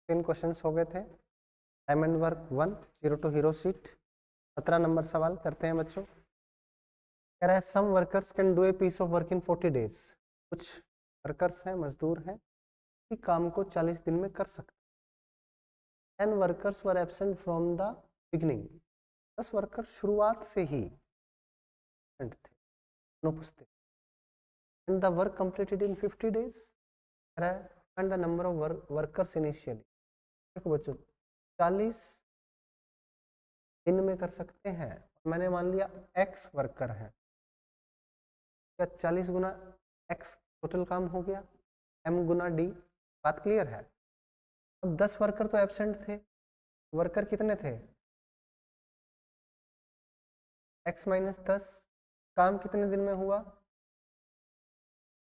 3 questions हो गए थे। Diamond work 1 zero to hero sheet. 17 number सवाल करते हैं बच्चों। कह रहा है some workers can do a piece of work in 40 days. कुछ वर्कर्स हैं, मजदूर हैं, कि काम को 40 दिन में कर सकते हैं। 10 workers were absent from the beginning. 10 worker शुरुआत से ही एब्सेंट थे, अनुपस्थित। And the work completed in 50 days. कह रहा है find the number of workers initially. देखो बच्चों, 40 दिन में कर सकते हैं। मैंने मान लिया x वर्कर है, क्या 40 गुना x टोटल काम हो गया, m गुना d। बात क्लियर है। अब 10 वर्कर तो एब्सेंट थे। वर्कर कितने थे? x minus 10। काम कितने दिन में हुआ?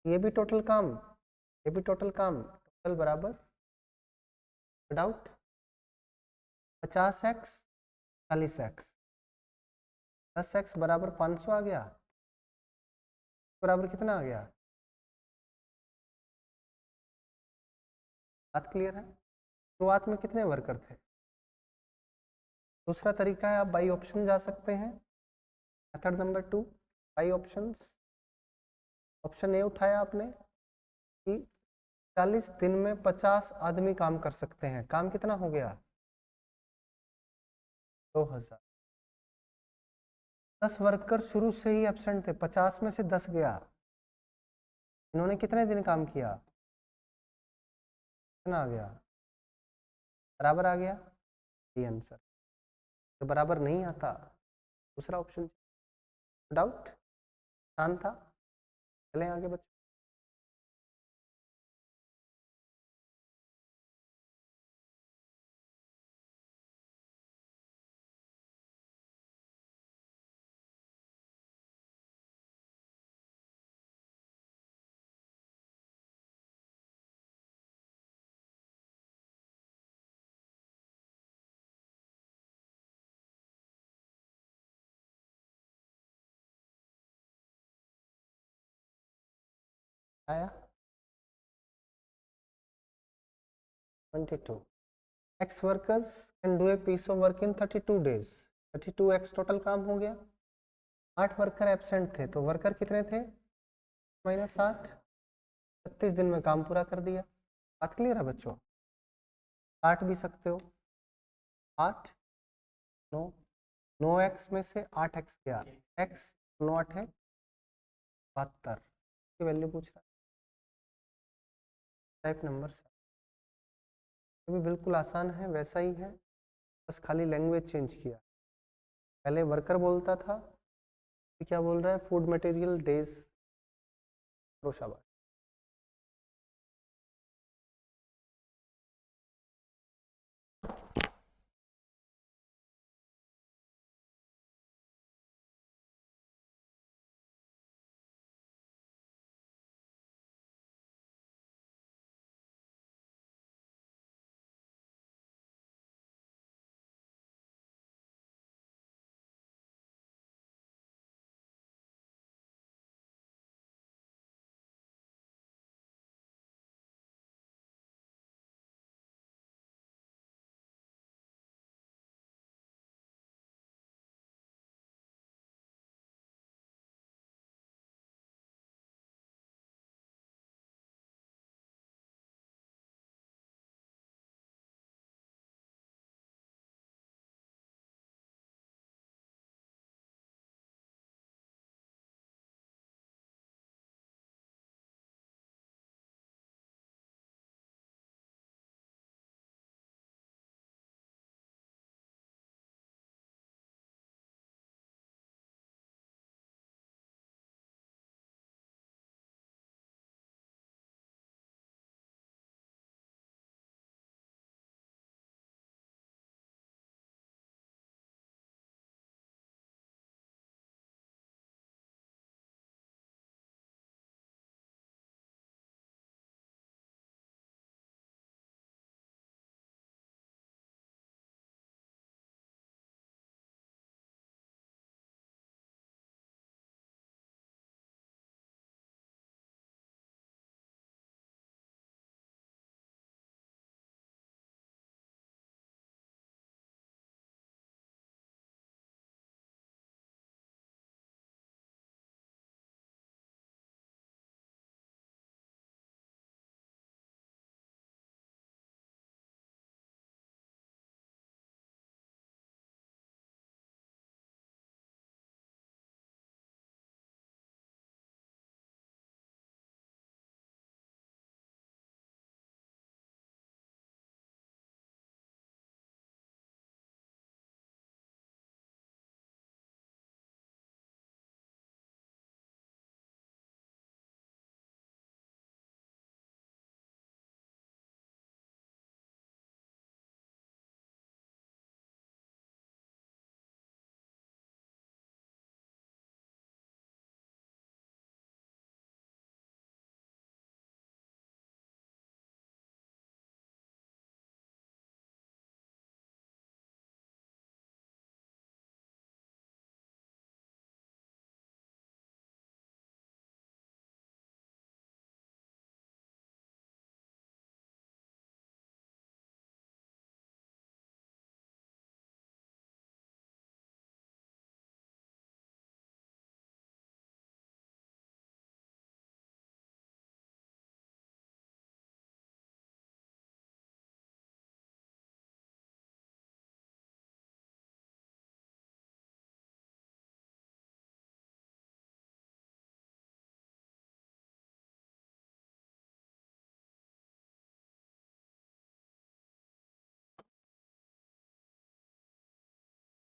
ये भी टोटल काम, ये भी टोटल काम। टोटल बराबर डाउट 50x 40x। 10x बराबर 500 आ गया। बराबर कितना आ गया? बात क्लियर है। शुरुआत में कितने वर्कर थे? दूसरा तरीका है, आप बाई ऑप्शन जा सकते हैं। Method number 2, by options. Option A उठाया आपने कि 40 दिन में 50 आदमी काम कर सकते हैं। काम कितना हो गया? 2000। 10 वर्कर शुरू से ही एब्सेंट थे, 50 में से 10 गया। इन्होंने कितने दिन काम किया? कितना आ गया? बराबर आ गया। ये आंसर। तो बराबर नहीं आता, दूसरा ऑप्शन। डाउट आसान था। चलें आगे बच्चों। आया 22। x workers can do a piece of work in 32 days. 32x total काम हो गया। 8 वर्कर एब्सेंट थे, तो वर्कर कितने थे? माइनस 8। 36 दिन में काम पूरा कर दिया। बात क्लियर है बच्चों? 8 भी सकते हो। 8 9 9x में से 8x गया। x 9 8 है 72 की वैल्यू पूछ रहा है। Type number 7। ये भी बिल्कुल आसान है, वैसा ही है, बस खाली लैंग्वेज चेंज किया। पहले वर्कर बोलता था, क्या बोल रहा है? Food material days. शाबाश।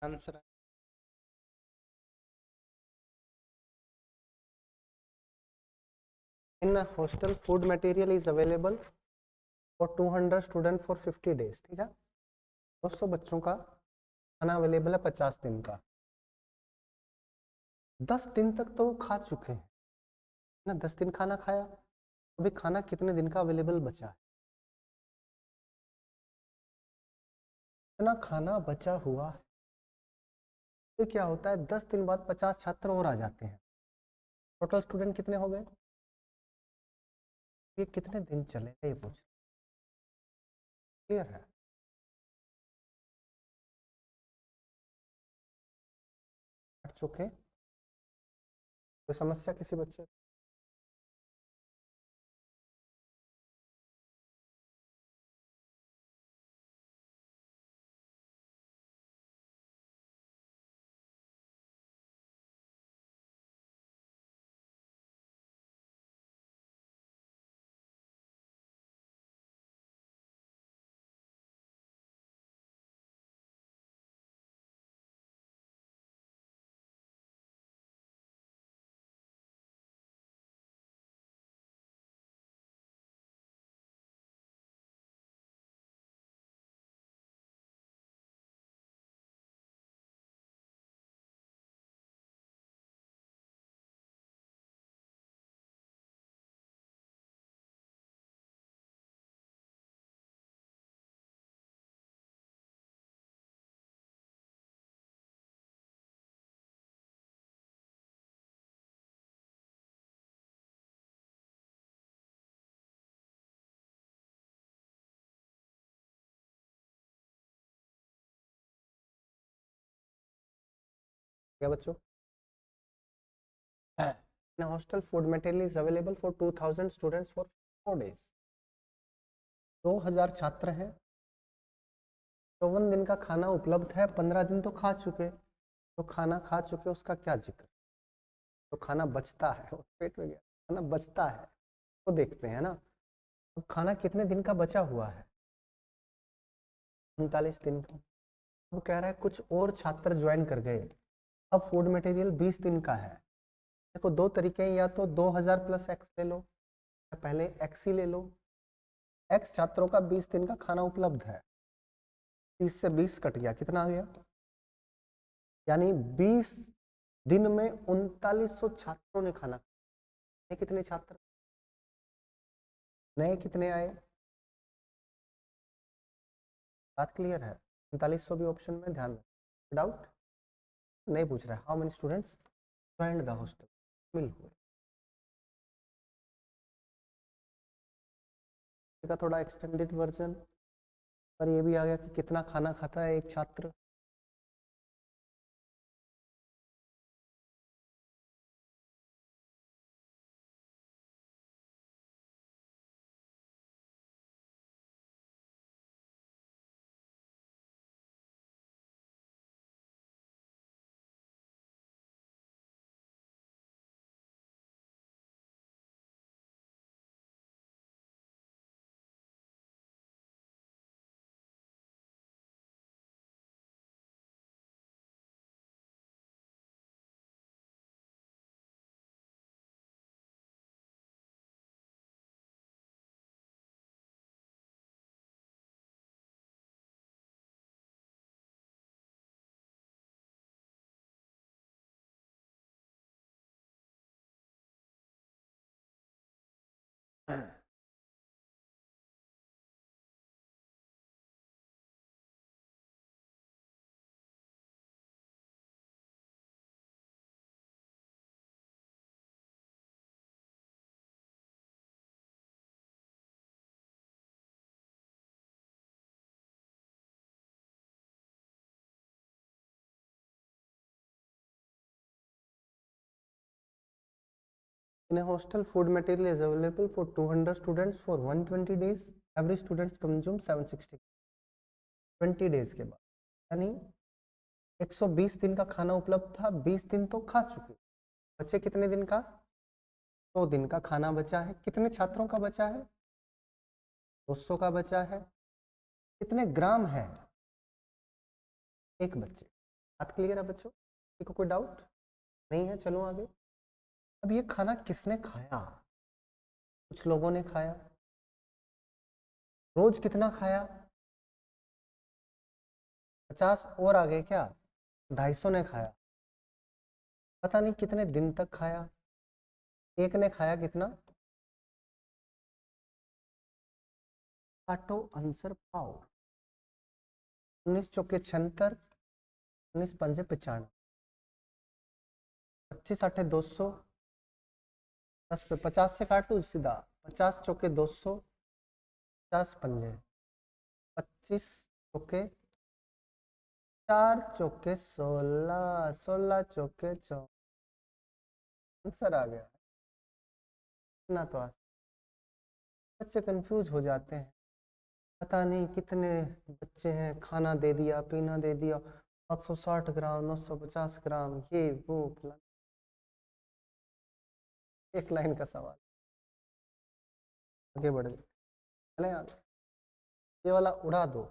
Answer in hostel food material is available for 200 student for 50 days. ठीक है, 200 बच्चों का खाना अवेलेबल है 50 दिन का। 10 दिन तक तो वो खा चुके हैं ना, 10 दिन खाना खाया, अभी खाना कितने दिन का अवेलेबल बचा है? इतना खाना बचा हुआ है तो क्या होता है, 10 दिन बाद 50 छात्र और आ जाते हैं, टोटल स्टूडेंट कितने हो गए? ये कितने दिन चलेगा ये पूछ, क्लियर है? हट चुके, कोई समस्या किसी बच्चे? क्या बच्चों? Hostel food material is available for 2000 students for 4 days. 2000 छात्र हैं, 54 दिन का खाना उपलब्ध है, 15 दिन तो खा चुके, तो खाना खा चुके उसका क्या जिक्र? तो खाना बचता है, पेट में गया, खाना बचता है तो देखते हैं ना। अब खाना कितने दिन का बचा हुआ है? 39 दिन का। अब कह रहा है कुछ और छात्र ज्वाइन कर गए, अब फूड मटेरियल 20 दिन का है। देखो दो तरीके हैं, या तो 2000 प्लस एक्स ले लो, या पहले एक्स ही ले लो। एक्स छात्रों का 20 दिन का खाना उपलब्ध है, 30 से 20 कट गया, कितना आ गया? यानी 20 दिन में 3900 छात्रों ने खाना। ये कितने छात्र नए कितने आए? बात क्लियर है? 3900 भी ऑप्शन में, ध्यान रखें। डाउट नहीं पूछ रहा है। How many students joined the hostel, मिल हुए का थोड़ा एक्सटेंडेड वर्जन, पर ये भी आ गया कि कितना खाना खाता है एक छात्र। In a hostel, food material is available for 200 students for 120 days. Every student consumes 760. 20 days के बाद, यानी 120 दिन का खाना उपलब्ध था, 20 दिन तो खा चुके, बचे कितने दिन का? 100 दिन का खाना बचा है। कितने छात्रों का बचा है? 200 का बचा है। कितने ग्राम है एक बच्चे? बात क्लियर है बच्चों? किसी को कोई डाउट नहीं है? चलो आगे। अब ये खाना किसने खाया? कुछ लोगों ने खाया। रोज कितना खाया? 50 और आ गए क्या? 250 ने खाया। पता नहीं कितने दिन तक खाया। एक ने खाया कितना? काटो आंसर पाओ। 19 चौके 76, 19 पंजे 95, 25 आठे 200, 10 पे 50 से काट दो सीधा। 50 चौके 200, 50 पंजे 25 चौके 4 चौके 16, 16 चौके 4, आंसर आ गया। इतना तो बच्चे कंफ्यूज हो जाते हैं, पता नहीं कितने बच्चे हैं, खाना दे दिया, पीना दे दिया, 860 ग्राम, 950 ग्राम, ये वो फलाना। एक लाइन का सवाल, आगे बढ़ गए। चले आगे, ये वाला उड़ा दो।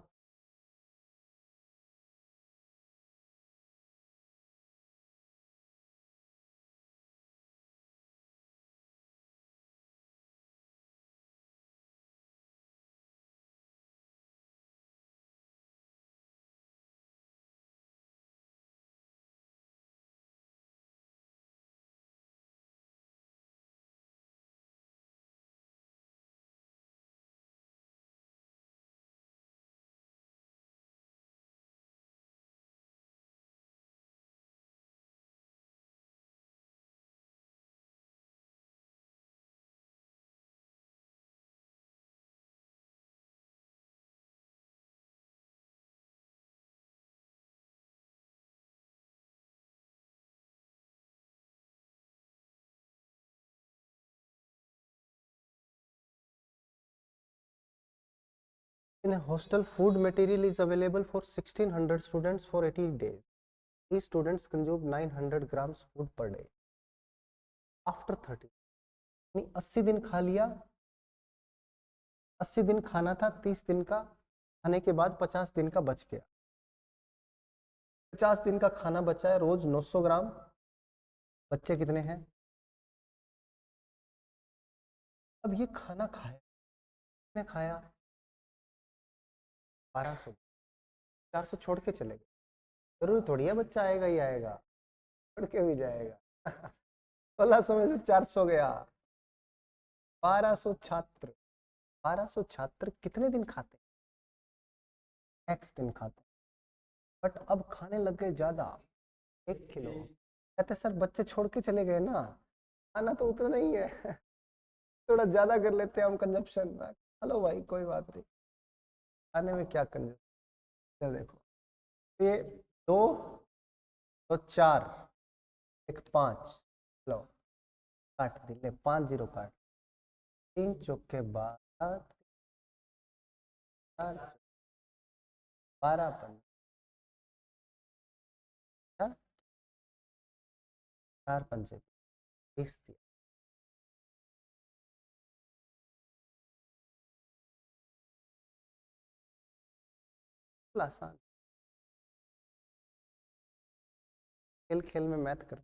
In a hostel, food material is available for 1600 students for 80 days. These students consume 900 grams food per day. After 30, 80 दिन खा लिया, 80 दिन खाना था, 30 दिन का खाने के बाद 50 दिन का बच गया। 50 दिन का खाना बचा है, रोज 900 ग्राम। बच्चे कितने हैं? अब ये खाना खाया, कितने खाया? 1200। 400 छोड़ के चले गए। जरूरी थोड़ी है बच्चा आएगा ही आएगा, छोड़ के भी जाएगा। 1600 में से 400 गया। 1200 छात्र, 1200 छात्र कितने दिन खाते? एक्स दिन खाते, बट अब खाने लग गए ज्यादा, 1 किलो। कहते सर बच्चे छोड़ के चले गए ना, खाना तो उतना नहीं है। थोड़ा ज्यादा कर लेते हैं हम कंजप्शन। हेलो भाई, कोई बात नहीं, खाने में क्या कंजप्शन। देखो ये 2 तो 4, एक 5, लो काट दी, ले 5 जीरो काट, 3 चौके 12, 12 4 पंचे 20 दिया। आसान, खेल खेल में मैथ कर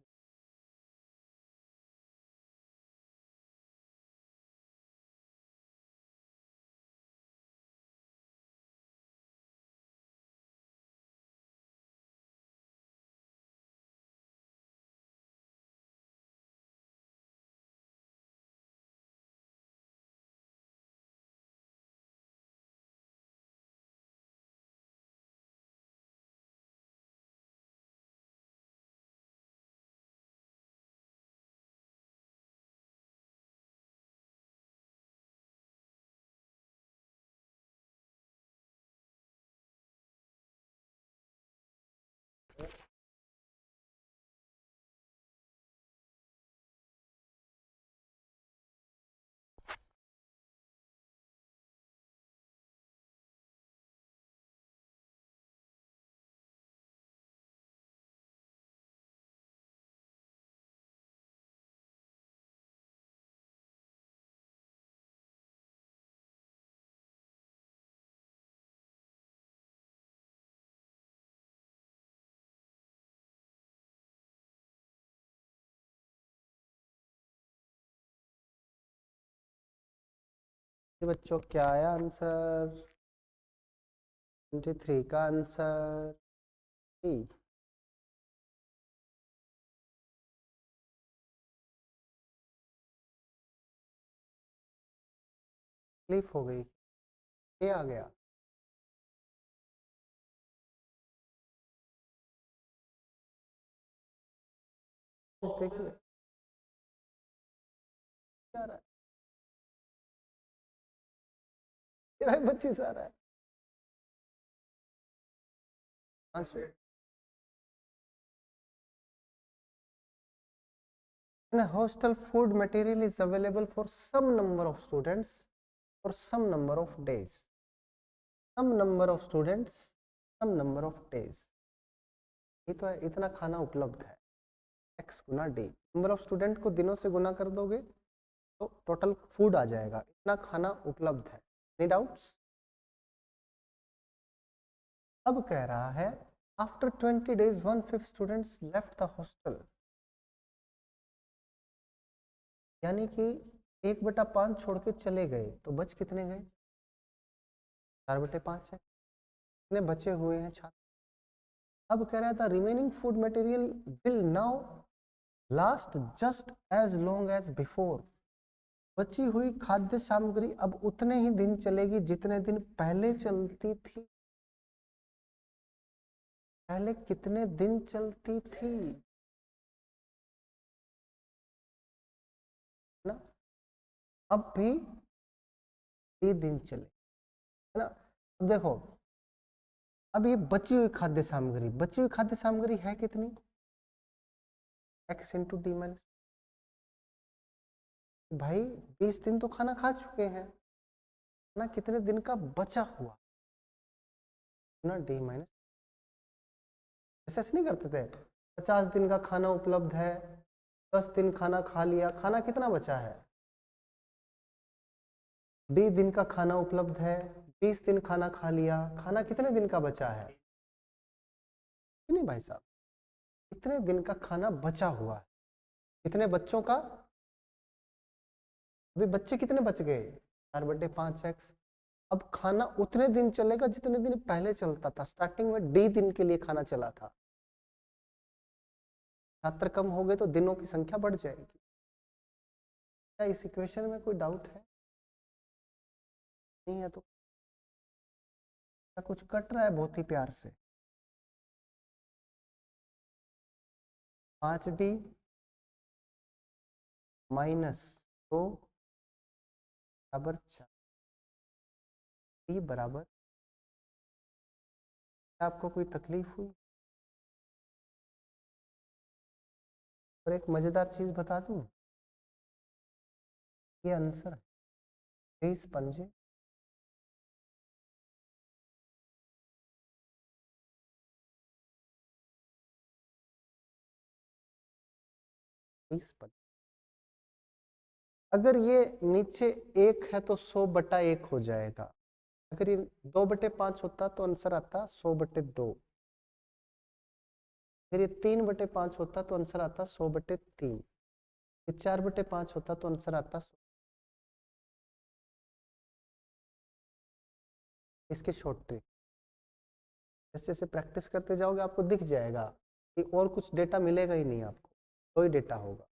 ये बच्चों क्या आया आंसर? 23 का आंसर सी। तकलीफ हो गई, ये आ गया। देखिए क्या आ रहा है, तेरा ही बच्चे से आ रहा है। Answer in a hostel food material is available for some number of students for some number of days. Some number of students, some number of days. ये तो है, इतना खाना उपलब्ध है, x Guna d। Number of student को दिनों से गुना कर दोगे तो टोटल फूड आ जाएगा, इतना खाना उपलब्ध है। Any doubts? अब कह रहा है after 20 days 1/5 students left the hostel, यानी कि 1/5 छोड़ के चले गए तो बच कितने गए? 4/5 है, कितने बचे हुए हैं छात्र? अब कह रहा था remaining food material will now last just as long as before. बची हुई खाद्य सामग्री अब उतने ही दिन चलेगी जितने दिन पहले चलती थी। पहले कितने दिन चलती थी ना, अब भी 3 दिन चले, है ना। अब देखो, अब ये बची हुई खाद्य सामग्री, बची हुई खाद्य सामग्री है कितनी? x इंटू डी माइनस, भाई 20 दिन तो खाना खा चुके हैं ना, कितने दिन का बचा हुआ ना डी माइनस। ऐसे नहीं करते थे, 50 दिन का खाना उपलब्ध है, 10 दिन खाना खा लिया, खाना कितना बचा है? डी दिन का खाना उपलब्ध है, 20 दिन खाना खा लिया, खाना कितने दिन का बचा है? नहीं भाई साहब, कितने दिन का खाना बचा हुआ है, कितने बच्चों का? अभी बच्चे कितने बच गए? 4/5x। अब खाना उतने दिन चलेगा जितने दिन पहले चलता था, स्टार्टिंग में डी दिन के लिए खाना चला था। छात्र कम हो गए तो दिनों की संख्या बढ़ जाएगी। क्या इस इक्वेशन में कोई डाउट है? नहीं है तो क्या कुछ कट रहा है बहुत ही प्यार से? 5d माइनस 2 बराबर 4, d बराबर। आपको कोई तकलीफ हुई? और एक मजेदार चीज बता दूं, ये आंसर 30 पंजे 30 पंजे। अगर ये नीचे 1 है तो 100/1 हो जाएगा। अगर ये 2/5 होता तो आंसर आता 100/2। अगर ये 3/5 होता तो आंसर आता 100/3। ये 4/5 होता तो आंसर आता 100। इसके शॉर्ट ट्रिक जैसे जैसे प्रैक्टिस करते जाओगे आपको दिख जाएगा कि और कुछ डेटा मिलेगा ही नहीं, आपको दो ही डेटा होगा,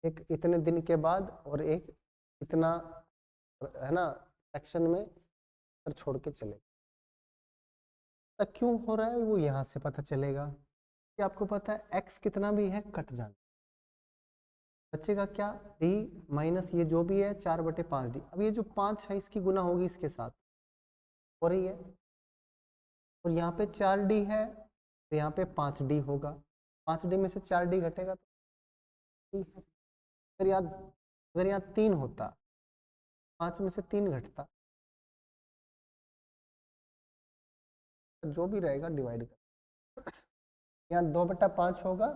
एक इतने दिन के बाद और एक इतना, है ना, सेक्शन में छोड़ के चले। तो क्यों हो रहा है वो यहाँ से पता चलेगा कि आपको पता है x कितना भी है कट जाना, बचेगा क्या? d माइनस ये जो भी है 4/5d। अब ये जो 5 है इसकी गुना होगी इसके साथ हो रही है, और यहाँ पे 4d है तो यहाँ पे 5d होगा, 5d में से 4d घटेगा तो ठीक है। अगर यहाँ 3 होता, 5 में से 3 घटता, जो भी रहेगा डिवाइड कर, यहाँ 2/5 होगा,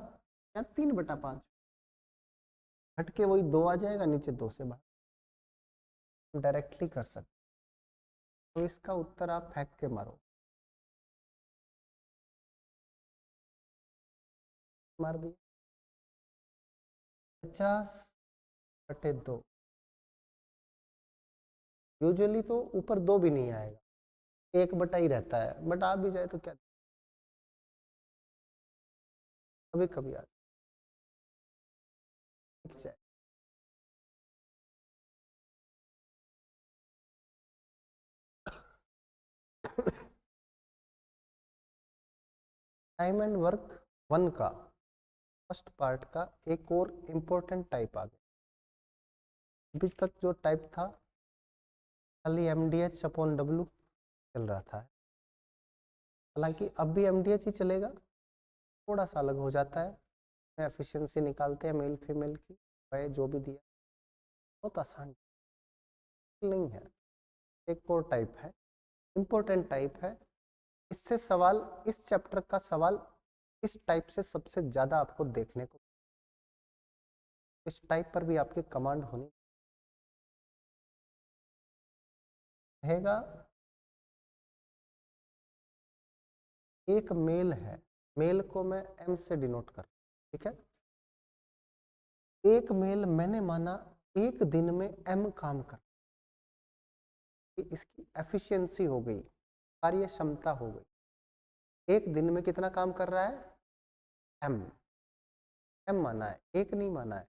यहाँ 3/5 घट के वही 2 आ जाएगा, नीचे 2 से बाहर डायरेक्टली कर सकते। तो इसका उत्तर आप फेंक के मारो, मार दिए 50/2। यूजुअली तो ऊपर 2 भी नहीं आएगा, 1/, ही रहता है, बट आ भी जाए तो क्या, कभी कभी आ जाए। टाइम एंड वर्क 1 का फर्स्ट पार्ट का एक और इम्पोर्टेंट टाइप आ गया। अभी तक जो टाइप था खाली MDH अपॉन W चल रहा था, हालांकि अब भी MDH ही चलेगा, थोड़ा सा अलग हो जाता है। एफिशिएंसी निकालते हैं मेल फीमेल की, वह जो भी दिया बहुत आसान नहीं है। एक और टाइप है, इम्पोर्टेंट टाइप है, इससे सवाल, इस चैप्टर का सवाल इस टाइप से सबसे ज्यादा आपको देखने को, इस टाइप पर भी आपकी कमांड होनी रहेगा। एक मेल है, मेल को मैं M से डिनोट कर, ठीक है। एक मेल मैंने माना एक दिन में M काम कर, इसकी एफिशिएंसी हो गई, कार्य क्षमता हो गई। एक दिन में कितना काम कर रहा है, M माना है, एक नहीं माना है।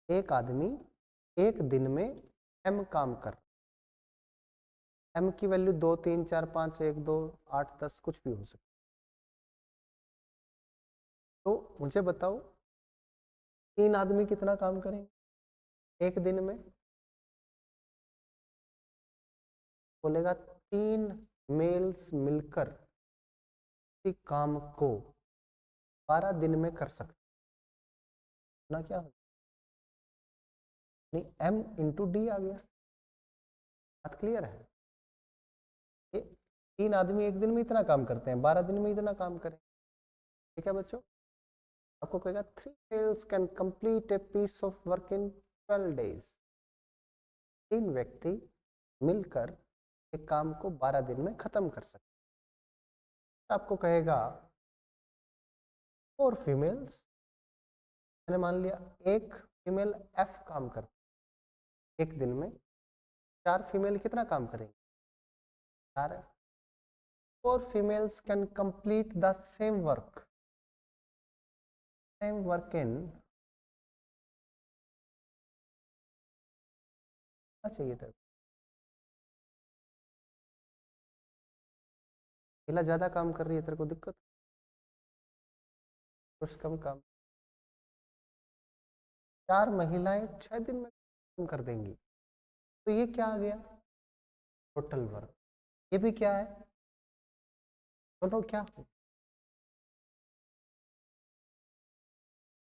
एक आदमी एक दिन में M काम कर, M की वैल्यू 2 3 4 5 1 2 8 10 कुछ भी हो सकती। तो मुझे बताओ 3 आदमी कितना काम करेंगे एक दिन में, बोलेगा 3 मेल्स मिलकर इसी काम को 12 दिन में कर सकते ना, क्या हो नहीं, M इंटू D आ गया। बात क्लियर है, ये 3 आदमी एक दिन में इतना काम करते हैं, 12 दिन में इतना काम करें, ठीक है बच्चों। आपको कहेगा 3 males can complete a piece of work in 12 days। 3 व्यक्ति मिलकर एक काम को 12 दिन में खत्म कर सकते। आपको कहेगा 4 फीमेल्स, मैंने मान लिया एक फीमेल F काम करती एक दिन में, 4 फीमेल कितना काम करेंगे, 4। 4 females can complete the same work in चाहिए था, महिला ज्यादा काम कर रही है, तेरे को दिक्कत, कुछ कम काम। 4 महिलाएं 6 दिन में काम कर देंगी, तो ये क्या आ गया, टोटल वर्क। ये भी क्या है, दोनों क्या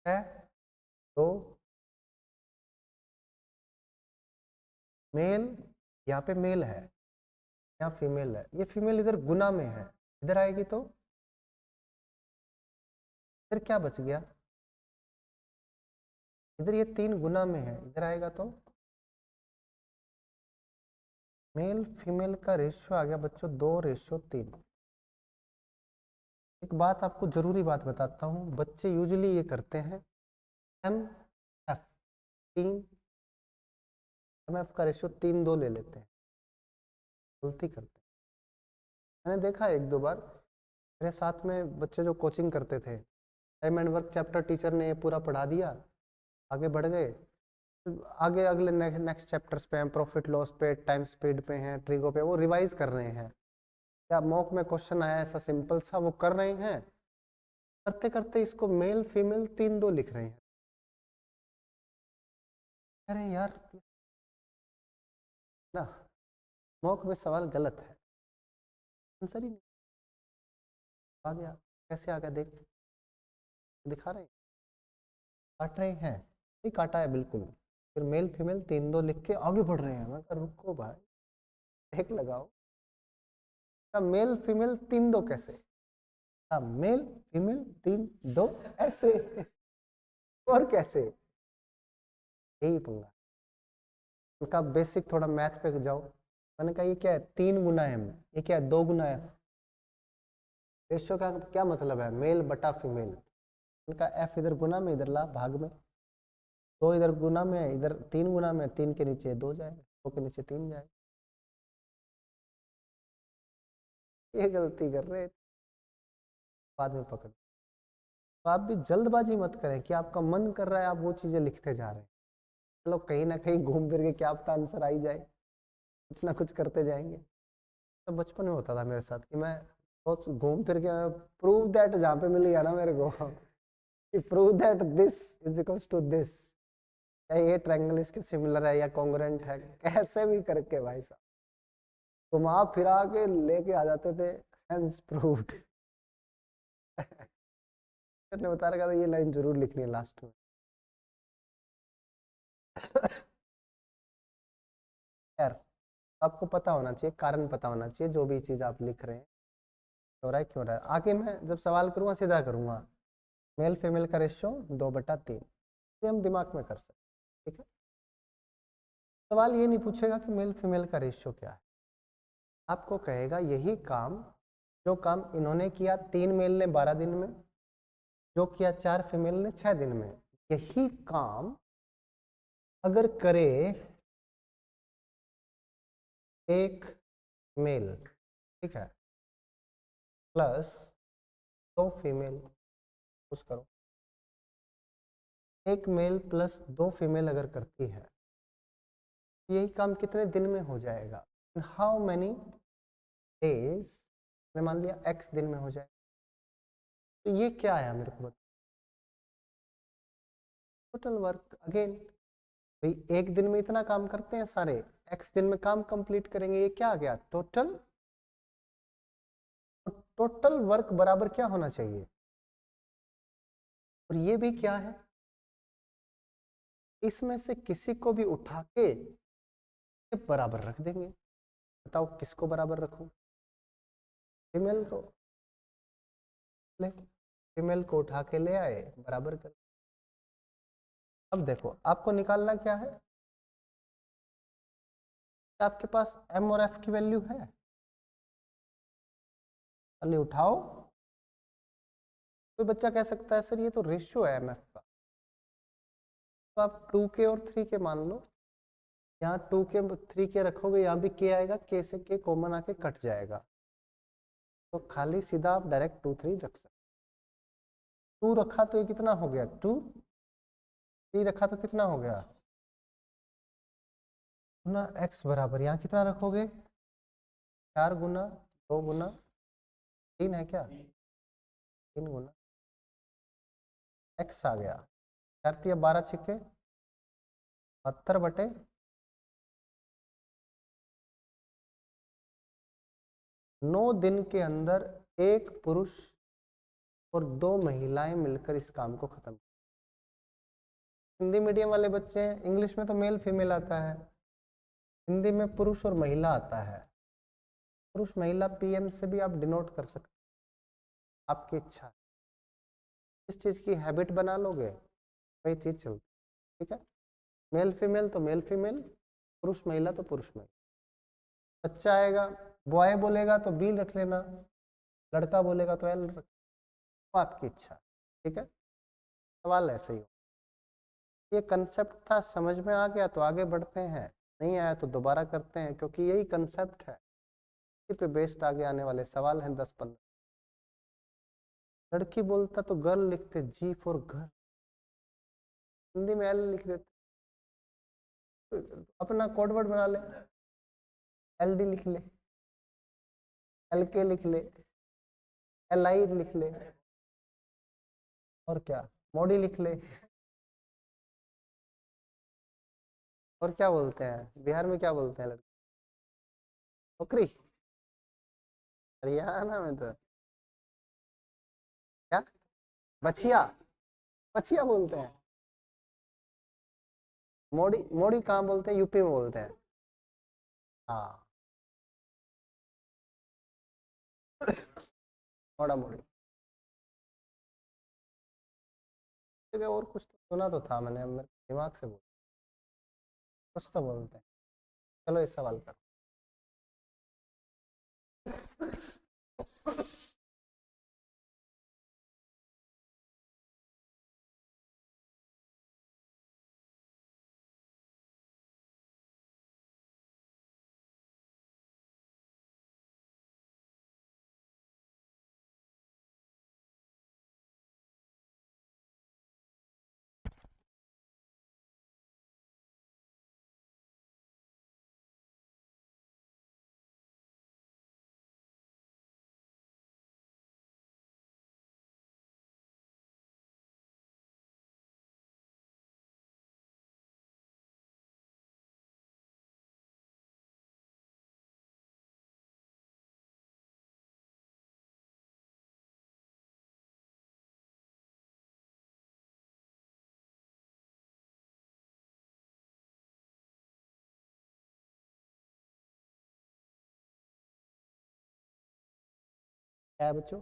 है, 2 मेल, यहाँ पे मेल है, यहाँ फीमेल है, ये फीमेल इधर गुना में है, इधर आएगी तो इधर क्या बच गया, इधर ये 3 गुना में है, इधर आएगा तो मेल फीमेल का रेशियो आ गया बच्चों 2:3। एक बात आपको जरूरी बात बताता हूँ, बच्चे यूजुअली ये करते हैं MF 3, MF का रेशियो 3:2 ले लेते हैं, गलती करते हैं। मैंने देखा 1-2 बार, मेरे साथ में बच्चे जो कोचिंग करते थे, time and work chapter teacher ने ये पूरा पढ़ा दिया, आगे बढ़ गए, आगे अगले नेक्स्ट चैप्टर्स पे हैं, प्रॉफिट लॉस पे, टाइम स्पीड पे हैं, ट्रिगो पे, वो रिवाइज कर रहे हैं, या मॉक में क्वेश्चन आया ऐसा सिंपल सा, वो कर रहे हैं, करते करते इसको मेल फीमेल 3:2 लिख रहे हैं। अरे यार ना, मॉक में सवाल गलत है, आंसर ही नहीं आ गया, कैसे आ गया देख, दिखा रहे हैं, काट रहे हैं, नहीं काटा है बिल्कुल, फिर मेल फीमेल 3:2 लिख के आगे बढ़ रहे हैं। मैं कहा रुको भाई, ब्रेक लगाओ, मेल फीमेल 3:2 कैसे, मेल फीमेल 3:2 ऐसे और कैसे, यही पंगा। उनका बेसिक थोड़ा मैथ पे जाओ, मैंने कहा ये क्या है, 3 गुना है, ये क्या है, 2 गुना है, रेशियो का क्या मतलब है, मेल बटा फीमेल। उनका F इधर गुना में, इधर ला भाग में, 2 इधर गुना में, इधर 3 गुना में, 3 के नीचे 2 जाएगा, 2 के नीचे 3 जाएगा, ये गलती कर रहे हैं, बाद में पकड़। तो आप भी जल्दबाजी मत करें कि आपका मन कर रहा है आप वो चीजें लिखते जा रहे हैं। चलो कहीं ना कहीं घूम फिर के क्या पता आंसर आ ही जाए, कुछ ना कुछ करते जाएंगे। तो बचपन में होता था मेरे साथ कि मैं बहुत घूम फिर के प्रूव दैट जहाँ पे मिल गया ना मेरे को कि prove that this is equals to this, या ये ट्रायंगल इसके सिमिलर है या कॉन्ग्रुएंट है, कैसे भी करके भाई साहब घुमा फिरा के लेके आ जाते थे, हेंस प्रूव्ड। ने बता रखा था ये लाइन जरूर लिखनी है लास्ट में। यार आपको पता होना चाहिए, कारण पता होना चाहिए जो भी चीज आप लिख रहे हैं हो रहा है क्यों रहा है। आगे मैं जब सवाल करूंगा सीधा करूंगा, मेल फीमेल का रेशियो 2/3, ये हम दिमाग में कर सकते। ठीक है, सवाल ये नहीं पूछेगा कि मेल फीमेल का रेशियो क्या है, आपको कहेगा यही काम, जो काम इन्होंने किया 3 मेल ने 12 दिन में, जो किया 4 फीमेल ने 6 दिन में, यही काम अगर करे एक मेल, ठीक है, प्लस 2 फीमेल, कुछ करो, एक मेल प्लस 2 फीमेल अगर करती है, यही काम कितने दिन में हो जाएगा, हाउ मैनी डेज, मैंने मान लिया x दिन में हो जाए। तो ये क्या आया मेरे को बता, टोटल वर्क। अगेन भाई एक दिन में इतना काम करते हैं सारे, x दिन में काम कंप्लीट करेंगे, ये क्या आ गया टोटल। टोटल वर्क बराबर क्या होना चाहिए, और ये भी क्या है, इसमें से किसी को भी उठा के बराबर रख देंगे। बताओ किसको बराबर रखूं, फीमेल को, ले फीमेल को उठा के ले आए बराबर कर। अब देखो आपको निकालना क्या है, आपके पास m और f की वैल्यू है, खाली उठाओ। कोई बच्चा कह सकता है सर ये तो रेशियो है mf का, तो आप 2k और 3k मान लो, यहाँ 2k 3k रखोगे, यहाँ भी k आएगा, k से k कॉमन आके कट जाएगा, तो खाली सीधा आप डायरेक्ट 2 3 रख सकते। 2 रखा तो ये कितना हो गया 2, 3 रखा तो कितना हो गया गुना x बराबर, यहाँ कितना रखोगे 4 गुना 2 गुना 3 है क्या, 3 गुना x आ गया, 4 12 छिके 72/, 9 दिन के अंदर एक पुरुष और 2 महिलाएं मिलकर इस काम को खत्म। हिंदी मीडियम वाले बच्चे हैं, इंग्लिश में तो मेल फीमेल आता है, हिंदी में पुरुष और महिला आता है। पुरुष महिला पीएम से भी आप डिनोट कर सकते, आपकी इच्छा, इस चीज की हैबिट बना लोगे वही चीज चलती। ठीक है, मेल फीमेल तो मेल फीमेल, पुरुष महिला तो पुरुष महिला। बच्चा आएगा, बॉय बोलेगा तो बी रख लेना, लड़का बोलेगा तो एल रख, तो आपकी इच्छा। ठीक है, सवाल ऐसे ही हो। ये कंसेप्ट था, समझ में आ गया तो आगे बढ़ते हैं, नहीं आया तो दोबारा करते हैं, क्योंकि यही कंसेप्ट है, इसी पे बेस्ड आगे आने वाले सवाल हैं 10-15। लड़की बोलता तो गर्ल लिखते, जी फॉर घर, हिंदी में एल लिख देते, अपना कोड वर्ड बना ले, एल डी लिख ले, एल के लिख ले, एल आई लिख ले, और क्या मोडी लिख ले। और क्या बोलते हैं बिहार में, क्या बोलते हैं लड़की, नौकरी, हरियाणा में तो क्या, बछिया, बछिया बोलते हैं। मोड़ी, मोड़ी कहाँ बोलते हैं, यूपी में बोलते हैं। हाँ मोड़ा मोड़ी। ठीक है, और कुछ तो सुना तो था मैंने, मेरे दिमाग से बोल, कुछ तो बोलते हैं। चलो इस सवाल पर क्या है बच्चों?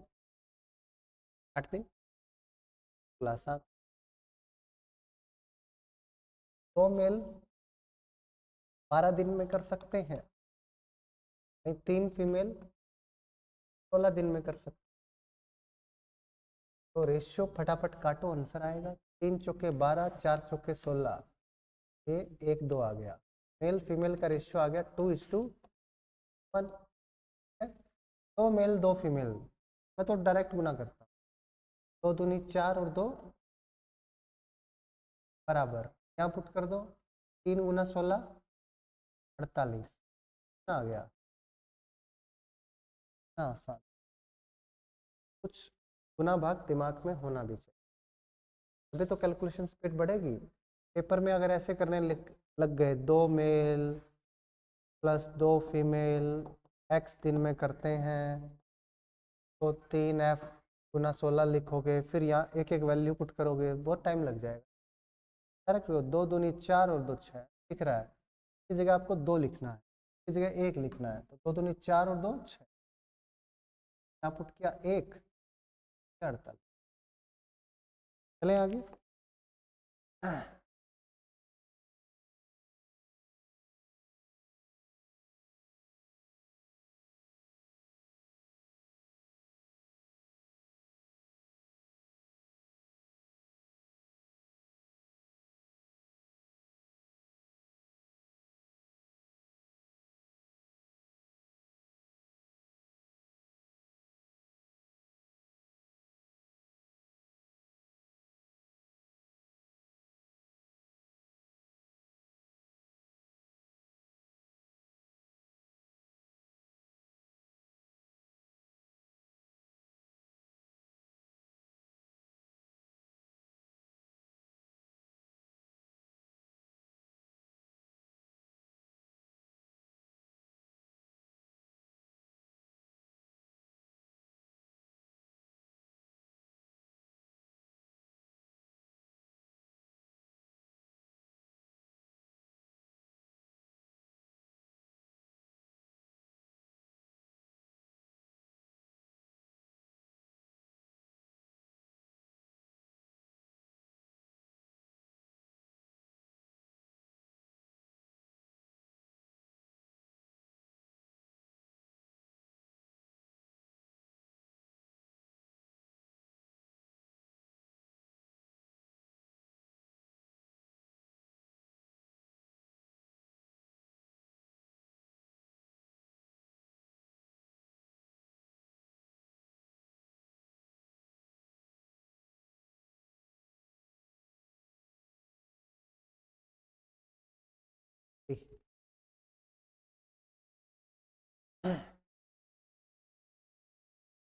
8 दिन खुलासा। 2 मेल 12 दिन में कर सकते हैं, 3 फीमेल 16 दिन में कर सकते हैं। तो रेशियो फटाफट काटो, आंसर आएगा 3 चौके 12, 4 चौके 16, ये 1 2 आ गया। मेल फीमेल का रेशियो आ गया 2:1। 2 मेल 2 फीमेल, मैं तो डायरेक्ट गुना करता हूँ, 2 दूनी 4 और 2 बराबर, यहाँ पुट कर दो, 3 गुना 16 48 आ गया। हाँ आसान, कुछ गुना भाग दिमाग में होना भी चाहिए, अभी तो कैलकुलेशन स्पीड बढ़ेगी। पेपर में अगर ऐसे करने लग गए 2 मेल प्लस 2 फीमेल x दिन में करते हैं, तो 3f गुना 16 लिखोगे, फिर यहाँ एक एक वैल्यू पुट करोगे, बहुत टाइम लग जाएगा। डायरेक्ट 2 दूनी 4 और 2 6 लिख रहा है, इस जगह आपको 2 लिखना है, इस जगह 1 लिखना है, तो 2 दूनी 4 और 2 6, यहाँ पुट किया 1 48। चले आगे।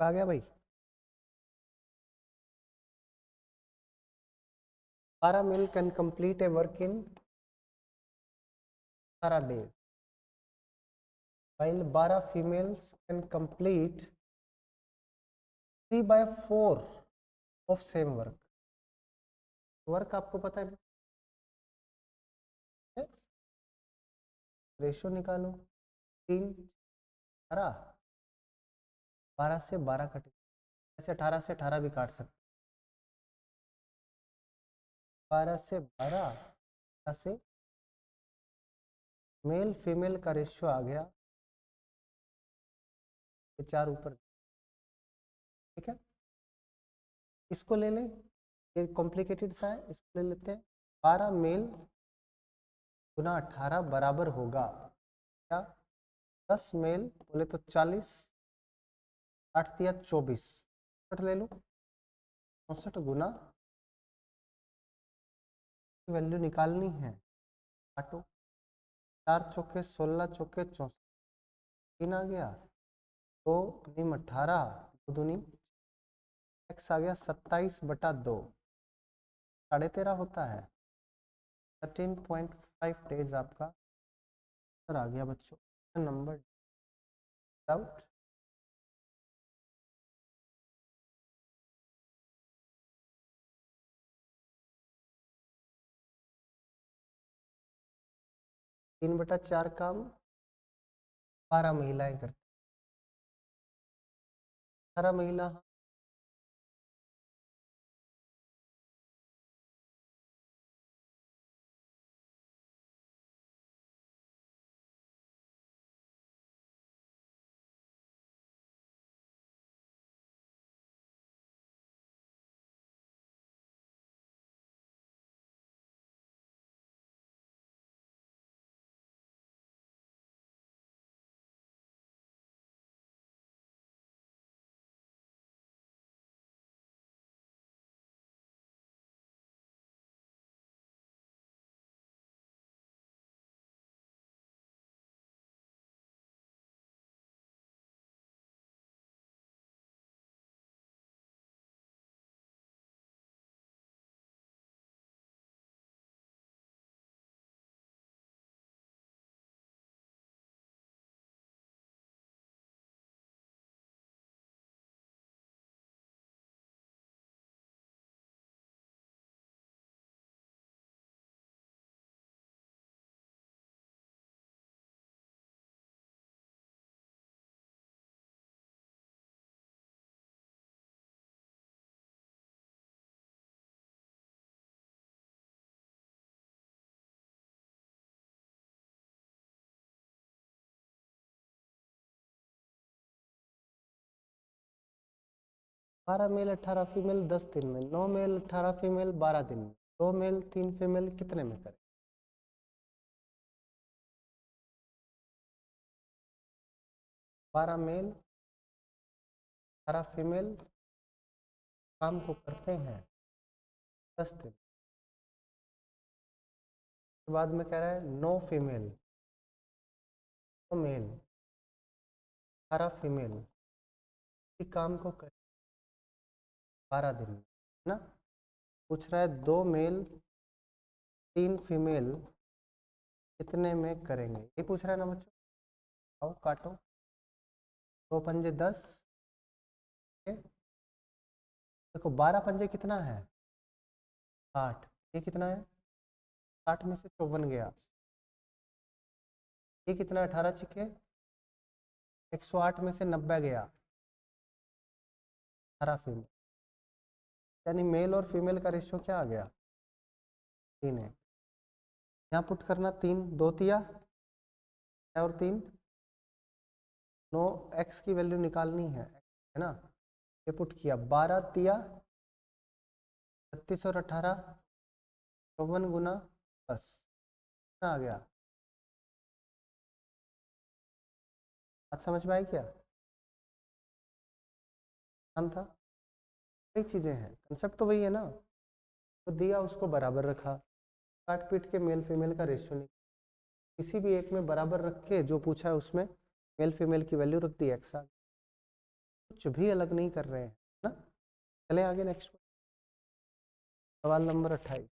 आ गया भाई। 12 mail can complete a work in 18 days, while 12 females can complete 3/4 of same work। Work आपको पता है, रेशियो निकालो, 3 18, 12 से 12 कटे, ऐसे 18 से 18 भी काट सकते, 12 से 12 से मेल फीमेल का रेशियो आ गया, 4 ऊपर, ठीक है। इसको ले लें, ये कॉम्प्लिकेटेड सा है, इसको ले लेते हैं। 12 मेल गुना 18 बराबर होगा क्या? 10 मेल बोले तो 40, 8 दिया 24, 64 ले लो, 64 गुना, वैल्यू निकालनी है, काटो, 4 चौके 16, चौके 64, 3 आ गया, 2 निम 18, 2 दूनी x आ गया 27/2, 13.5 होता है, 13.5 डेज आपका आंसर आ गया बच्चों। Number doubt? तीन बटा चार काम 12 महिलाएं करती, 18 महिला, बारह मेल 18 फीमेल 10 दिन में, 9 मेल 18 फीमेल 12 दिन में, 2 मेल 3 फीमेल कितने में करें? 12 मेल 18 फीमेल काम को करते हैं 10 दिन। उसके बाद में कह रहा है 9 फीमेल 9 मेल 18 फीमेल इसी काम को करें 12 दिन में, है ना। पूछ रहा है 2 मेल 3 फीमेल कितने में करेंगे, ये पूछ रहा है ना बच्चों। आओ काटो, 2 पंजे 10, देखो 12 पंजे कितना है 60, ये कितना है 60 में से 54 गया, ये कितना 18 छिके 108 में से 90 गया 18 फीमेल, यानी मेल और फीमेल का रेशियो क्या आ गया 3 है। यहाँ पुट करना 3 2 तिया और 3 9, एक्स की वैल्यू निकालनी है ना। ये पुट किया 12 तिया 36 और 18 54 गुना 10 कितना आ गया, बात समझ में आई क्या? आसान था, कई चीज़ें हैं, कंसेप्ट तो वही है ना। तो दिया उसको बराबर रखा, काट पीट के मेल फीमेल का रेशियो नहीं, किसी भी एक में बराबर रख के जो पूछा है उसमें मेल फीमेल की वैल्यू रख दी एक्स, कुछ भी अलग नहीं कर रहे हैं ना। चले आगे नेक्स्ट सवाल नंबर 28।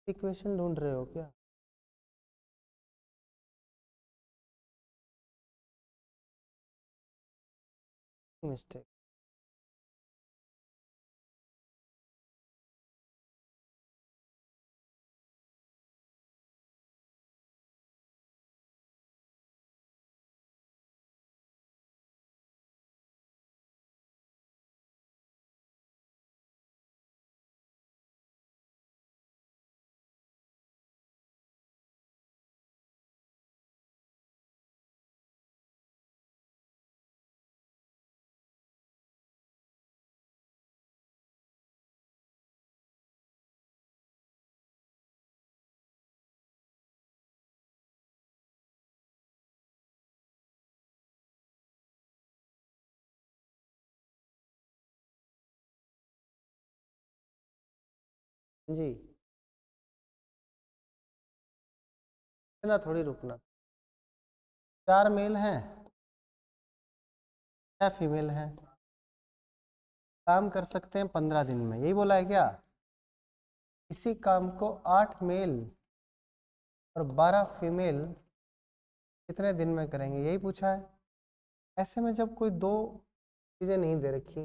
इक्वेशन ढूंढ रहे हो क्या? मिस्टेक, जी इतना थोड़ी रुकना, 4 मेल हैं 6 फीमेल हैं, काम कर सकते हैं 15 दिन में, यही बोला है क्या? इसी काम को 8 मेल और 12 फीमेल कितने दिन में करेंगे, यही पूछा है। ऐसे में जब कोई दो चीज़ें नहीं दे रखी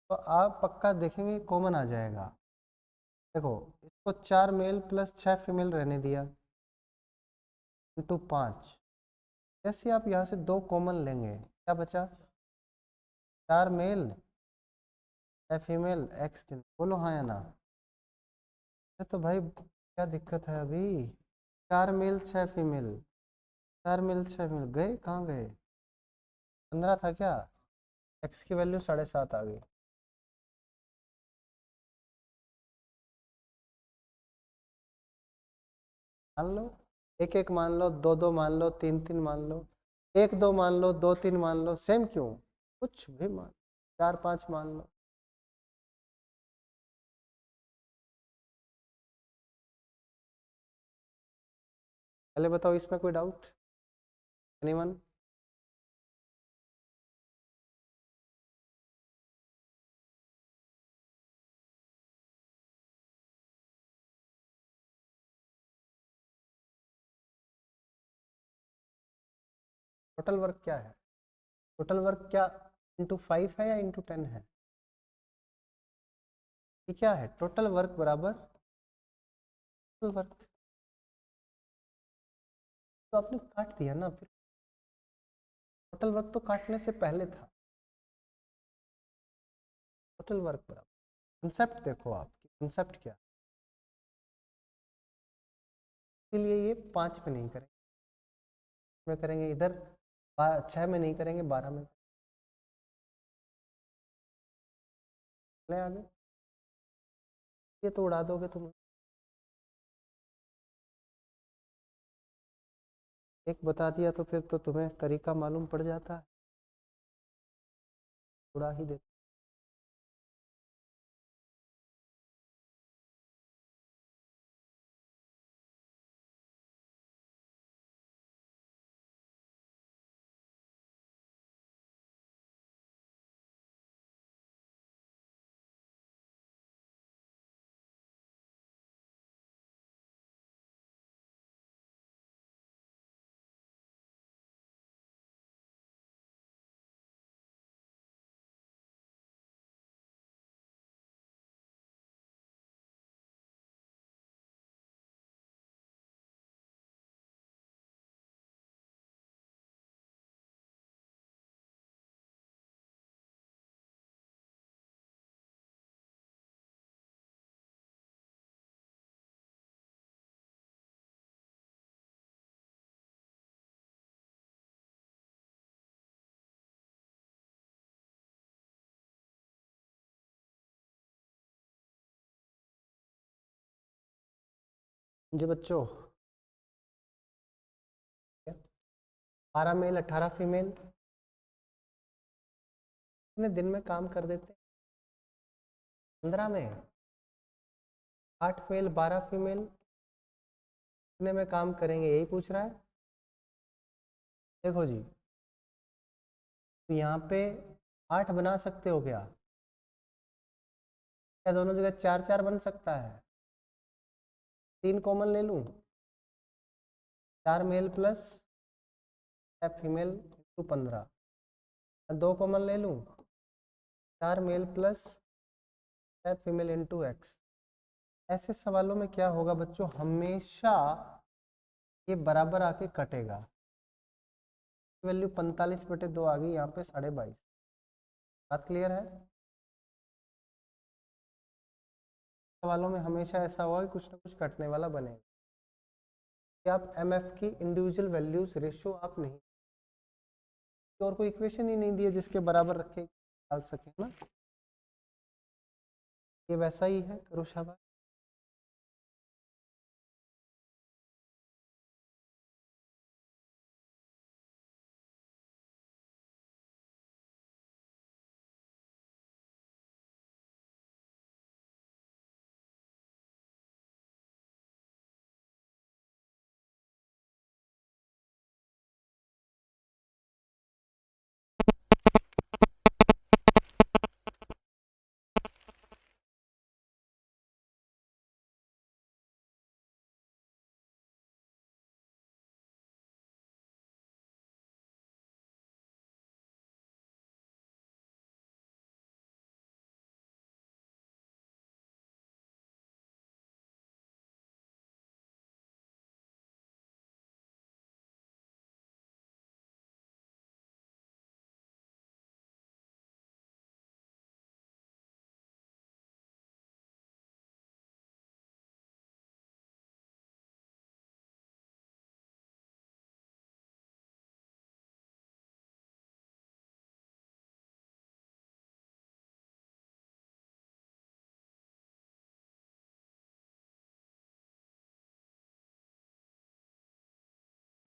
तो आप पक्का देखेंगे कॉमन आ जाएगा। देखो इसको 4 मेल प्लस 6 फीमेल रहने दिया इंटू 5। जैसे आप यहाँ से दो कॉमन लेंगे क्या बचा, 4 मेल 6 फीमेल x दिन। बोलो हाँ या ना। तो भाई क्या दिक्कत है अभी, 4 मेल 6 फीमेल, 4 मेल 6 फीमेल गए कहाँ गए, 15 था क्या, x की वैल्यू 7.5 आ गई। मान लो एक एक मान लो, दो दो मान लो, तीन तीन मान लो, एक दो मान लो, दो तीन मान लो, सेम क्यों, कुछ भी मान, 4 5 मान लो। पहले बताओ इसमें कोई डाउट, एनीवन? टोटल वर्क क्या है, टोटल वर्क क्या इंटू 5 है या इंटू 10 है, ये क्या है, टोटल वर्क बराबर टोटल वर्क। तो आपने काट दिया ना, फिर टोटल वर्क तो काटने से पहले था। टोटल वर्क बराबर कंसेप्ट देखो आप, कंसेप्ट क्या, इसलिए ये 5 में नहीं करेंगे, में करेंगे इधर 6 में नहीं करेंगे, 12 में। ले आगे, ये तो उड़ा दोगे तुम। एक बता दिया तो फिर तो तुम्हें तरीका मालूम पड़ जाता है, उड़ा ही दे। जी बच्चों, 12 मेल 18 फीमेल कितने दिन में काम कर देते हैं, 15 में। 8 मेल 12 फीमेल कितने में काम करेंगे, यही पूछ रहा है। देखो जी, तो यहाँ पे 8 बना सकते हो क्या, क्या दोनों जगह 4 4 बन सकता है, 3 कॉमन ले लूँ, 4 male plus female into 15, 2 common ले लूँ, 4 male plus female into x. ऐसे सवालों में क्या होगा बच्चों, हमेशा ये बराबर आके कटेगा। वैल्यू 45/2 आ गई यहाँ पे 22.5। बात क्लियर है, सवालों में हमेशा ऐसा होगा कि कुछ ना कुछ कटने वाला बनेगा कि आप एमएफ की इंडिविजुअल वैल्यूज रेशियो आप नहीं, और कोई इक्वेशन ही नहीं दी है जिसके बराबर रख के डाल सके ना, ये वैसा ही है, करो शाबाश।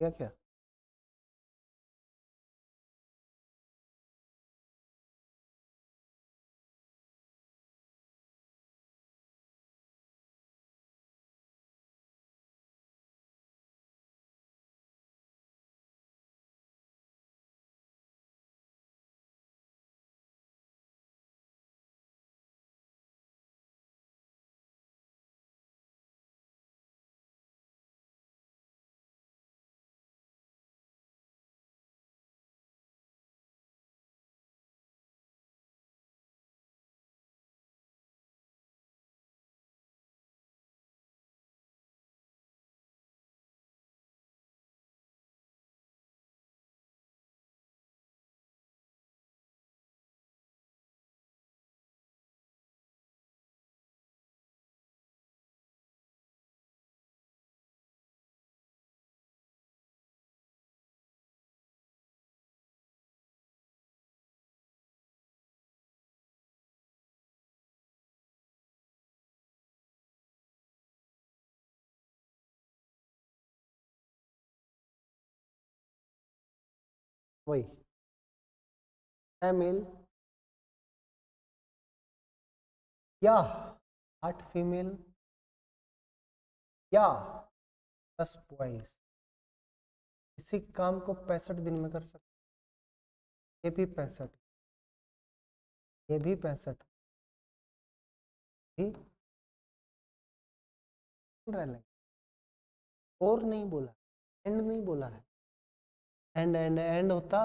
क्या क्या वही है मेल या 8 फीमेल या 10 बॉयज इसी काम को 65 दिन में कर सकते। ये भी 65, ये भी 65 भी रह लेंगे। और नहीं बोला, एंड नहीं बोला है। एंड होता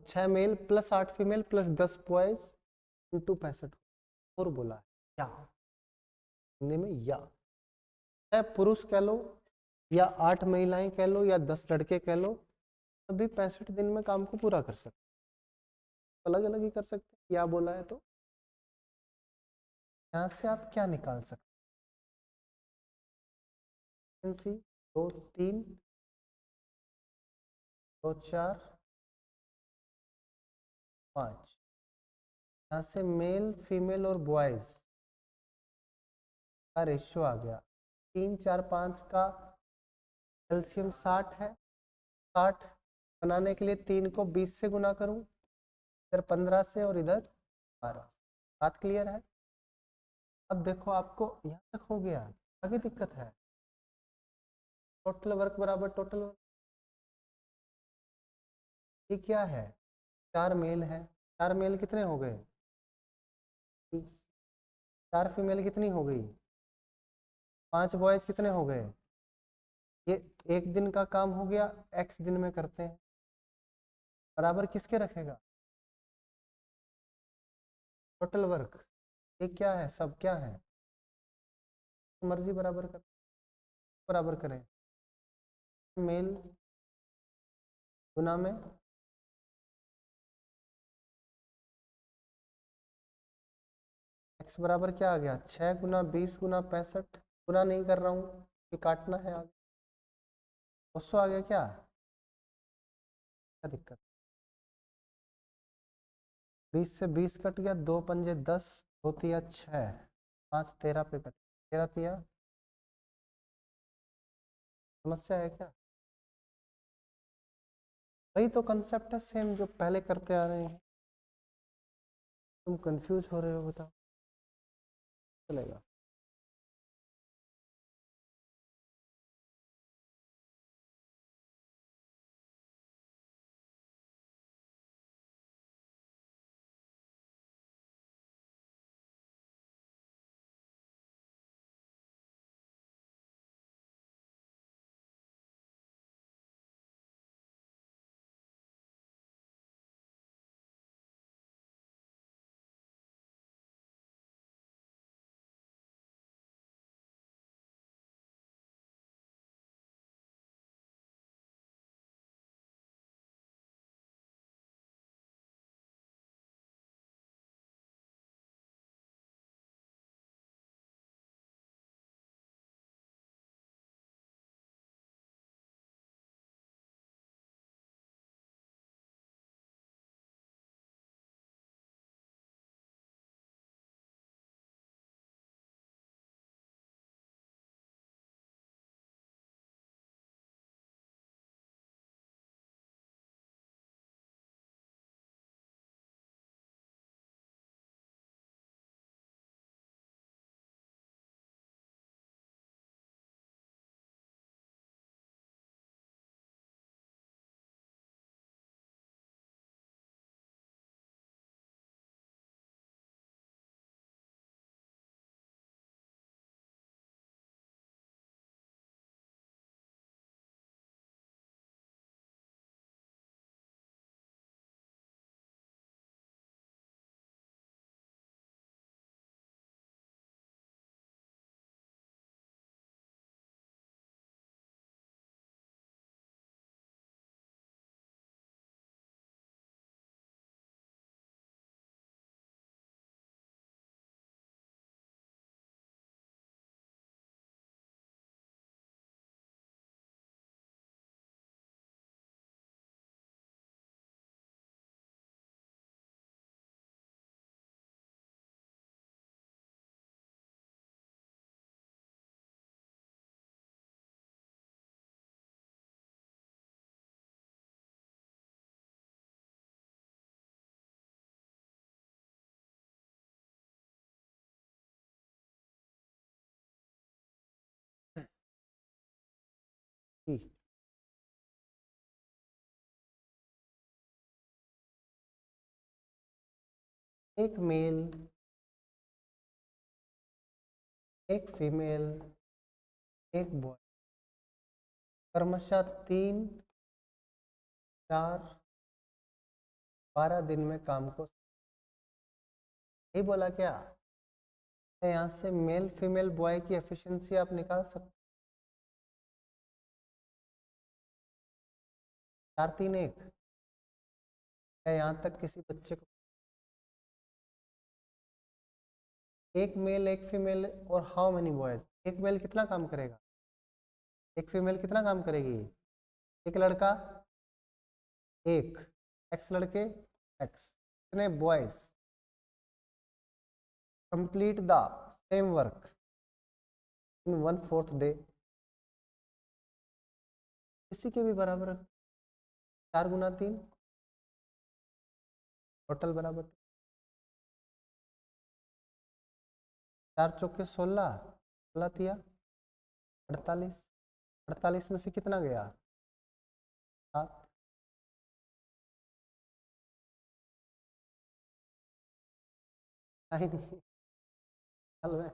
6 male plus 8 female plus 10 boys into 65 और बोला है या, हिंदी में या। चाहे पुरुष कह लो या 8 महिलाएं कह लो या 10 लड़के कह लो, सभी 65 दिन में काम को पूरा कर सकते। अलग अलग ही कर सकते या बोला है तो। यहाँ से आप क्या निकाल सकते हैं? 2 3 2 4 5, यहाँ से मेल फीमेल और बॉयज का रेशियो आ गया। 3 4 5 का एलसीएम 60 है। 60 बनाने के लिए 3 को 20 से गुना करूं, इधर 15 से और इधर 12। बात क्लियर है? अब देखो आपको यहाँ तक हो गया, आगे दिक्कत है। टोटल वर्क बराबर टोटल वर्क, ये क्या है? 4 मेल है, 4 मेल कितने हो गए? 4 फीमेल कितनी हो गई? 5 बॉयज कितने हो गए? ये एक दिन का काम हो गया, x दिन में करते हैं। बराबर किसके रखेगा? Total work. ये क्या है, सब क्या है? मर्जी बराबर कर, बराबर करें। मेल गुना में x बराबर क्या आ गया? 6 गुना 20 गुना 65। गुना नहीं कर रहा हूँ, ये काटना है आगे। 200 आ गया क्या? क्या दिक्कत? 20 से 20 कट गया, 2 पंजे 10, 2 तिया 6, 5 13 पे कट, 13 तिया। समस्या है क्या? वही तो कंसेप्ट है सेम जो पहले करते आ रहे हैं। तुम कंफ्यूज हो रहे हो, बताओ चलेगा? ही। एक मेल, एक फीमेल, एक बॉय, क्रमशः 3, 4, 12 दिन में काम को, यही बोला क्या? तो यहाँ से मेल फीमेल बॉय की एफिशिएंसी आप निकाल सकते, 4, 3, 1, या यहाँ तक किसी बच्चे को, एक मेल एक फीमेल और हाउ मेनी बॉयज, एक मेल कितना काम करेगा, एक फीमेल कितना काम करेगी, एक लड़का एक, एक्स लड़के एक्स, कितने boys, complete the same work in 1/4 day, किसी के भी बराबर, 4 गुना 3 टोटल बराबर, 4 चौके 16, 16 तिया 48, 48 में से कितना गया, 7, नहीं हल में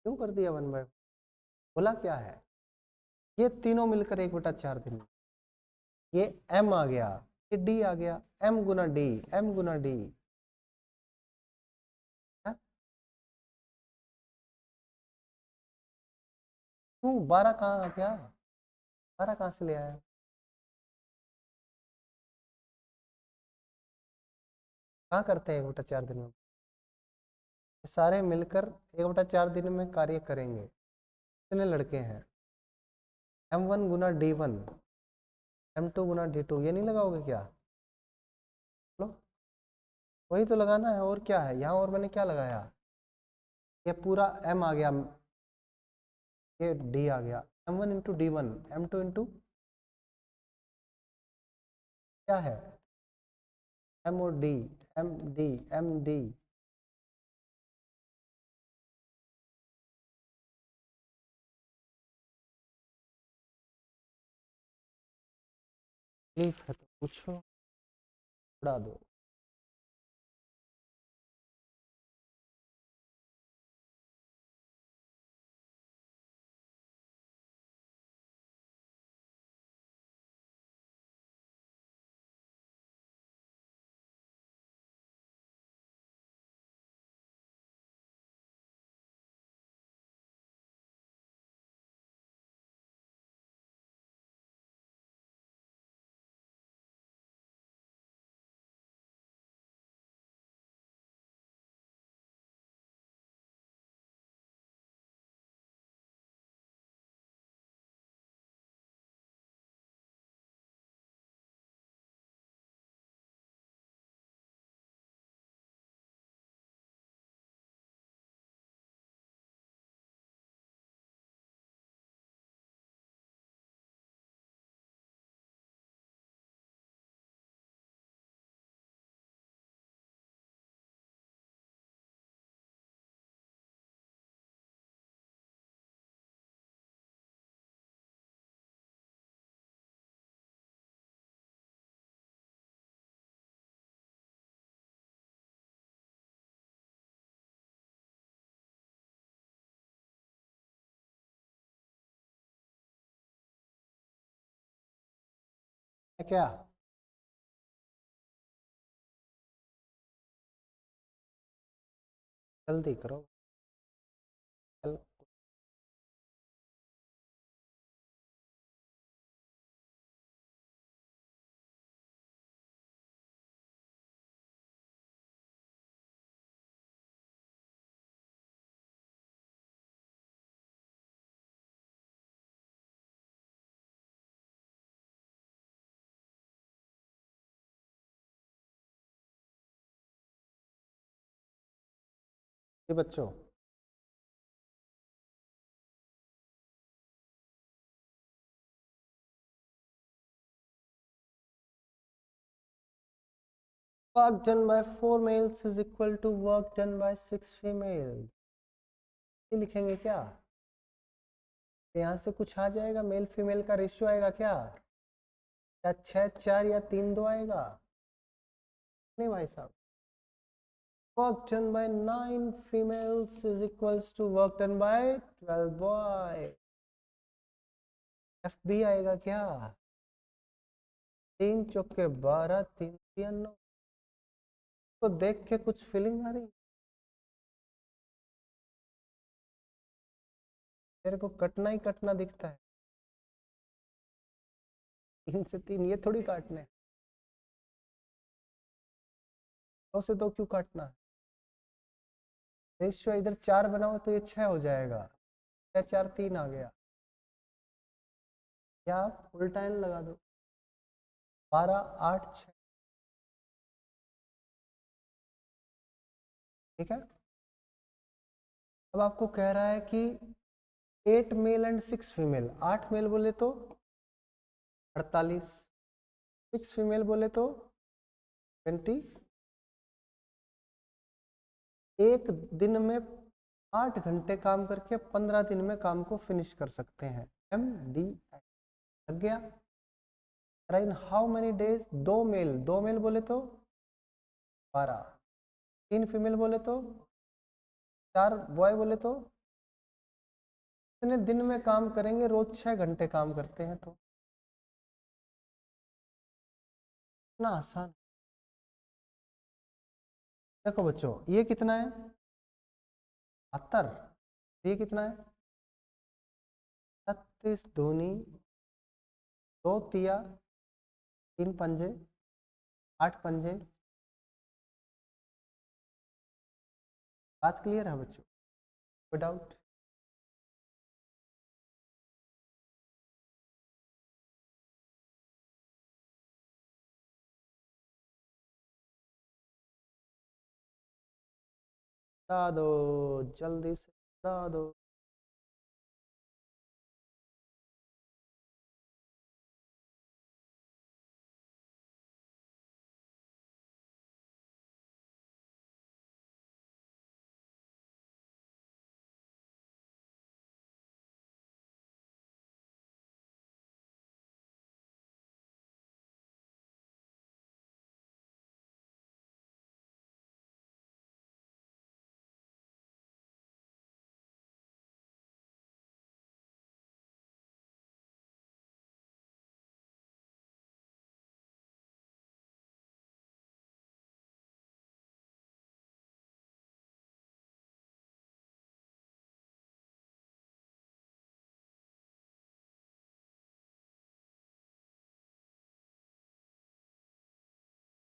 क्यों कर दिया 1/4, बोला क्या है, ये तीनों मिलकर 1/4 दिन में, ये m आ गया, ये d आ गया, m गुना d, m गुना d, क्यों 12 कहाँ आ गया, 12 कहाँ से ले आया, कहाँ करते हैं 1/4 दिन में, सारे मिलकर 1/4 दिन में कार्य करेंगे, कितने लड़के हैं, m1 गुना d1, m2 गुना d2, ये नहीं लगाओगे क्या, लो वही तो लगाना है, और क्या है यहाँ, और मैंने क्या लगाया, ये पूरा m आ गया, ये d आ गया, m1 into d1, m2 into क्या है, m और d, m d ठीक है तो पूछो, उड़ा दो, है क्या, जल्दी करो, चल ये बच्चों, work done by 4 males is equal to work done by 6 females, ये लिखेंगे क्या? यहाँ से कुछ आ जाएगा, मेल फीमेल का रेशियो आएगा क्या? या 6 4 या 3 2 आएगा? नहीं भाई साहब, work done by 9 females is equals to work done by 12 boys. FB आएगा क्या? 3 चौके 12, 3 3 9। तो देख के कुछ फीलिंग आ रही? तेरे को कटना ही कटना दिखता है। 3 से 3 ये थोड़ी काटने, 2 से 2 क्यों काटना है? रेशियो इधर 4 बनाओ तो ये 6 हो जाएगा। 6 4 3 आ गया, या आप उल्टा एन लगा दो, 12 8 6। ठीक है, अब आपको कह रहा है कि 8 मेल एंड 6 फीमेल। 8 मेल बोले तो 48, 6 फीमेल बोले तो 20। एक दिन में 8 घंटे काम करके 15 दिन में काम को फिनिश कर सकते हैं। MD लग गया। In how many days? 2 male, 2 male बोले तो 12, 3 फीमेल बोले तो 4 बॉय बोले तो इतने दिन में काम करेंगे, रोज 6 घंटे काम करते हैं, तो इतना आसान। देखो बच्चों, ये कितना है? 72। ये कितना है? 36 दूनी 2 तिया 3 पंजे 8 पंजे। बात क्लियर है बच्चों? कोई डाउट? बता दो, जल्दी से बता दो।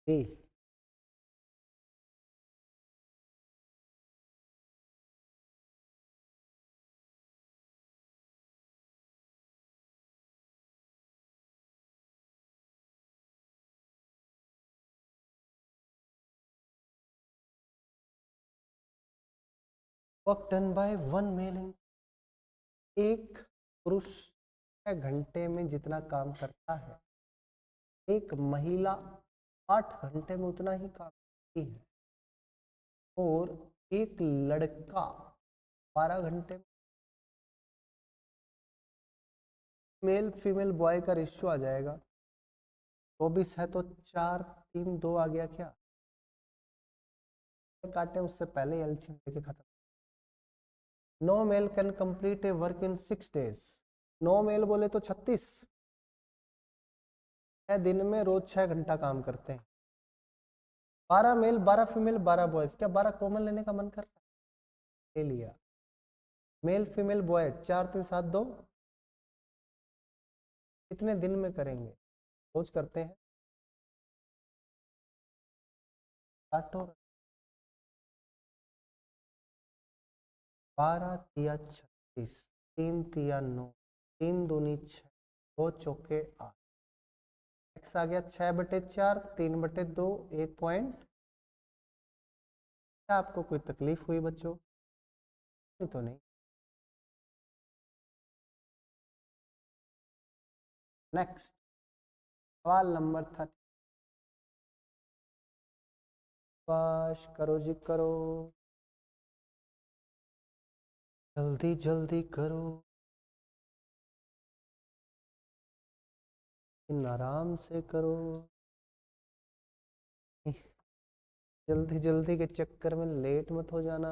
B. Work done by 1 male. एक पुरुष 6 घंटे में जितना काम करता है, एक महिला 8 घंटे में उतना ही काम करती है, और एक लड़का 12 घंटे में। मेल फीमेल बॉय का रेशियो आ जाएगा 24 है तो 4 3 2 आ गया क्या? काटे उससे पहले एलसीएम लेके खत्म। No male can complete a work in 6 days. No male बोले तो 36 दिन में रोज 6 घंटा काम करते हैं। 12 मेल 12 फीमेल 12 बॉयज। क्या 12 कॉमन लेने का मन कर रहा है? ले लिया। मेल फीमेल बॉय 4 3 7 2 कितने दिन में करेंगे? रोज करते हैं। काटो। 12 तिया 36, 3 तिया 9, 3 दूनी 6, 2 चौके 8। एक्स आ गया 6/4, 3/2, 1 पॉइंट। क्या आपको कोई तकलीफ हुई बच्चों? नहीं तो नहीं। नेक्स्ट सवाल नंबर 30। पाश करो जी करो। जल्दी जल्दी करो, आराम से करो, जल्दी जल्दी के चक्कर में लेट मत हो जाना।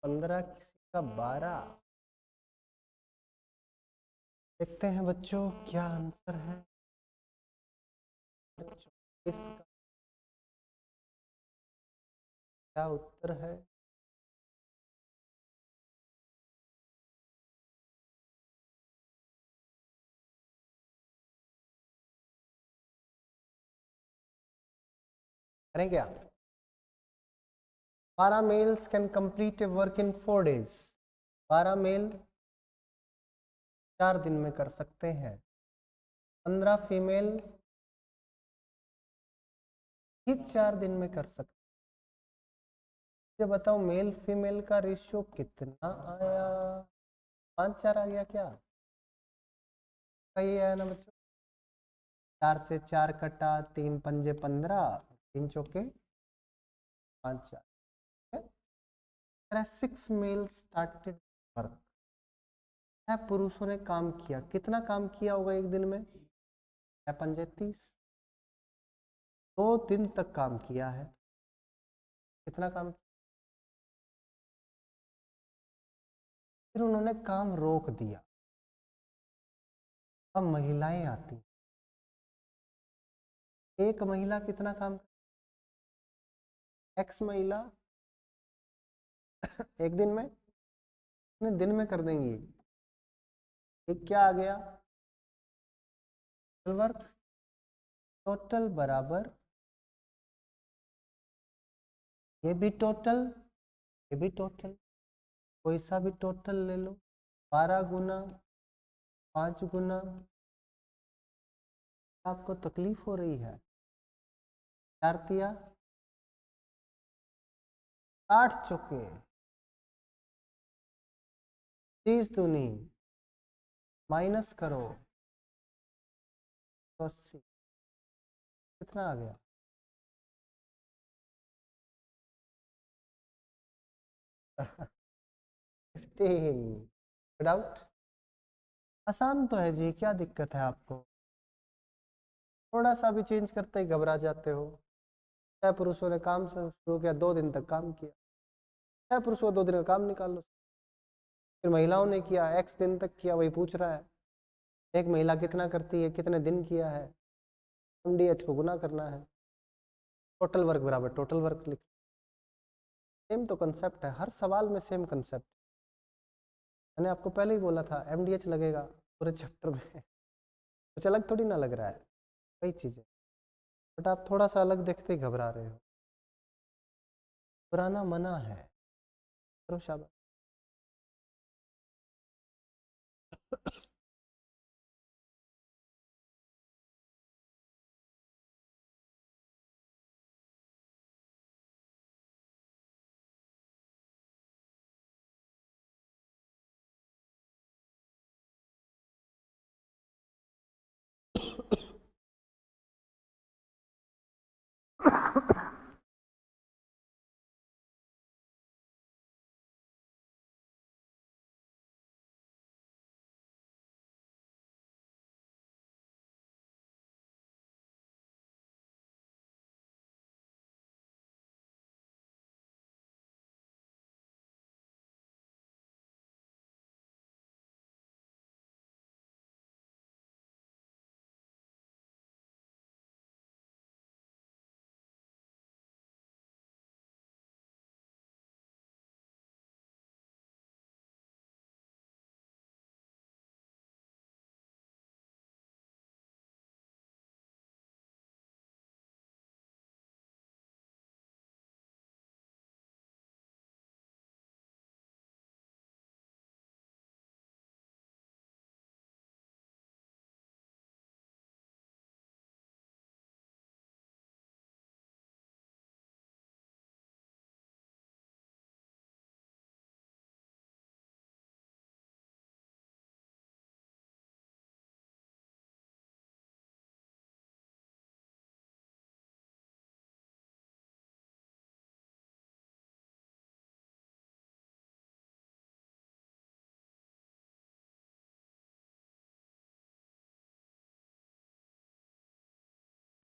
पंद्रह किसी का 12। देखते हैं बच्चों क्या आंसर है। 24 का क्या उत्तर है? करें क्या? 12 males can complete a work in 4 days। 12 male 4 दिन में कर सकते हैं। 15 फीमेल ही 4 दिन में कर सकते हैं। मुझे बताओ मेल फीमेल का रेशियो कितना आया? 5-4 आ गया क्या? सही आया ना बच्चों? 4 से 4 कटा, 3 पंजे 15, 3 चौके 5 4। 6 मेल स्टार्टेड वर्क। पुरुषों ने काम किया, कितना काम किया होगा एक दिन में? 5 30, 2 दिन तक काम किया है। कितना काम? फिर उन्होंने काम रोक दिया। अब महिलाएं आती। एक महिला कितना काम? एक्स महिला एक दिन में, दिन में कर देंगी। एक क्या आ गया? वर्क टोटल बराबर, ये भी टोटल, ये भी टोटल, कोई सा भी टोटल ले लो। 12 गुना 5 गुना, आपको तकलीफ हो रही है? 4 तिया 8 चौके 30 दूनी, माइनस करो 80, कितना आ गया? 15। डाउट? आसान तो है जी, क्या दिक्कत है आपको? थोड़ा सा भी चेंज करते ही घबरा जाते हो। छह पुरुषों ने काम से शुरू किया, 2 दिन तक काम किया। 6 पुरुषों 2 दिन का काम निकाल लो। फिर महिलाओं ने किया, एक्स दिन तक किया, वही पूछ रहा है। एक महिला कितना करती है, कितने दिन किया है, MDH को गुना करना है। टोटल वर्क बराबर टोटल वर्क लिख। सेम तो कंसेप्ट है, हर सवाल में सेम कंसेप्ट। मैंने आपको पहले ही बोला था MDH लगेगा पूरे चैप्टर में। कुछ अलग थोड़ी ना लग रहा है, वही चीज़ है। बट आप थोड़ा सा अलग देखते ही घबरा रहे हो। पुराना मना है, करो शाबाश।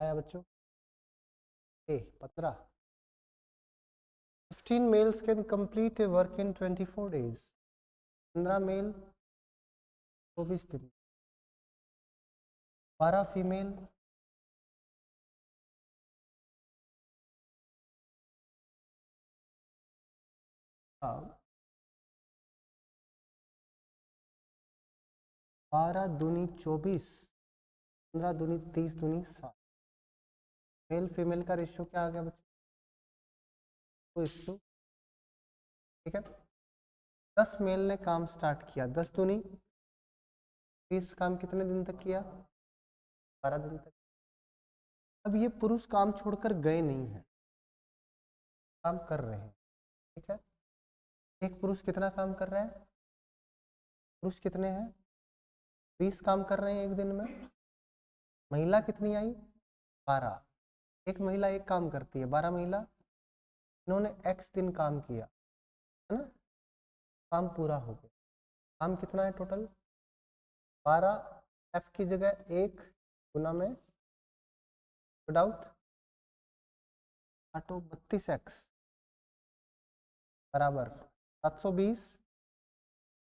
आया बच्चों? 15। 15 males can complete a work in 24 days. 15 mail 24 दिन। 12 फीमेल 12 दूनी 24, 15 दूनी 30 दूनी 60। मेल फीमेल का रेशियो क्या आ गया बच्चों? 2:2। ठीक है, 10 मेल ने काम स्टार्ट किया, 10 दूनी 20, काम कितने दिन तक किया? 12 दिन तक। अब ये पुरुष काम छोड़कर गए नहीं हैं, काम कर रहे हैं। ठीक है, एक पुरुष कितना काम कर रहा है? पुरुष कितने हैं? 20 काम कर रहे हैं एक दिन में। महिला कितनी आई? 12। एक महिला एक काम करती है, 12 महिला, इन्होंने x दिन काम किया, है ना, काम पूरा हो गया। काम कितना है टोटल? 12। f की जगह 1 गुना में विदाउट काटो 32x बराबर 720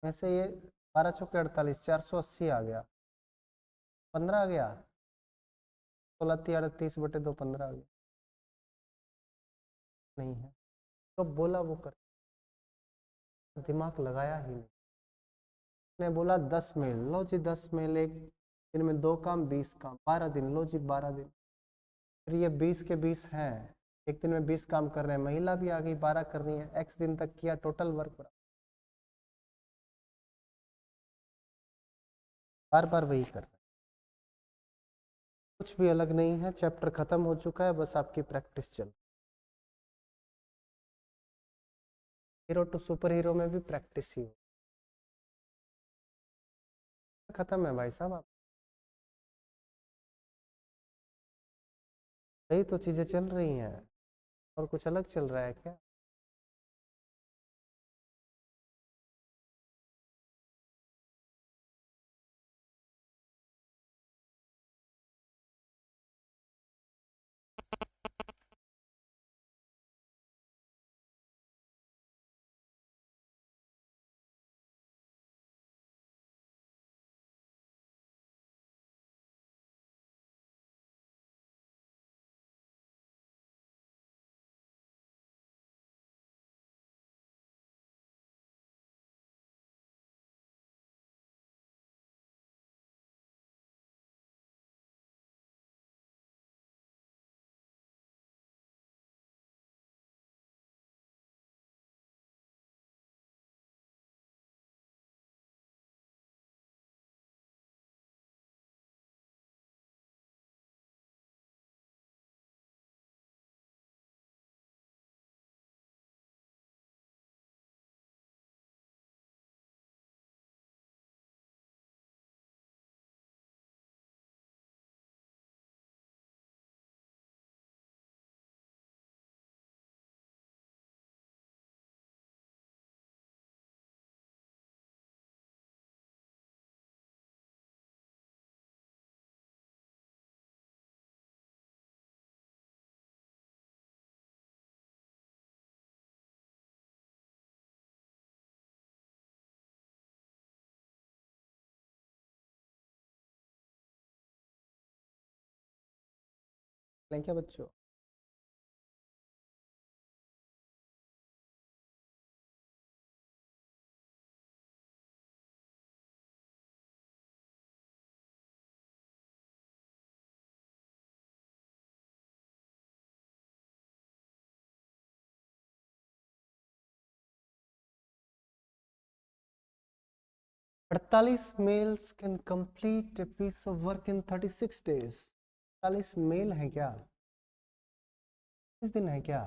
में से ये 12 चौके 48, 480 आ गया। 15 आ गया, 1638/2 15 आ गया। नहीं है तो बोला वो कर, दिमाग लगाया ही नहीं। ने बोला 10 मेल, लो जी 10 मेल, एक दिन में 2 काम 20 काम, 12 दिन, लो जी 12 दिन। फिर ये 20 के 20 हैं, एक दिन में 20 काम कर रहे हैं, महिला भी आ गई 12 कर रही है, x दिन तक किया, टोटल वर्क बार बार वही कर रहे हैं। कुछ भी अलग नहीं है, चैप्टर खत्म हो चुका है, बस आपकी प्रैक्टिस चल। हीरो टू सुपर हीरो में भी प्रैक्टिस ही हो, खत्म है भाई साहब। आप सही तो चीजें चल रही हैं और कुछ अलग चल रहा है क्या? क्या बच्चों? अड़तालीस males can complete a piece of work in 36 days. 48 male है क्या? किस दिन है क्या?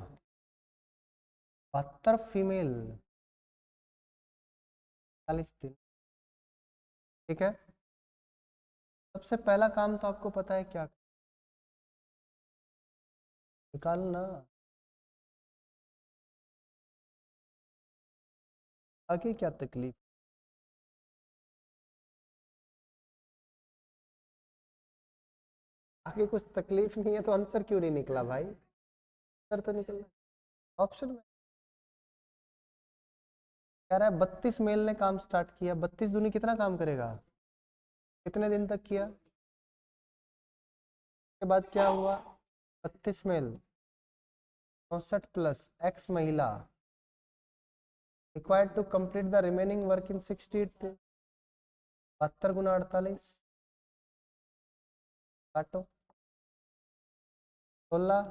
72 फीमेल 40 दिन। ठीक है, सबसे पहला काम तो आपको पता है क्या? निकालना। आगे क्या तकलीफ? आगे कुछ तकलीफ नहीं है तो आंसर क्यों नहीं निकला भाई? आंसर तो निकल रहा ऑप्शन में। कह रहा है 32 मेल ने काम स्टार्ट किया, 32 दूनी कितना काम करेगा, कितने दिन तक किया, के बाद क्या हुआ, 32 मेल 64 प्लस एक्स महिला required to complete the remaining work in 60 72 गुना 48 काटो 16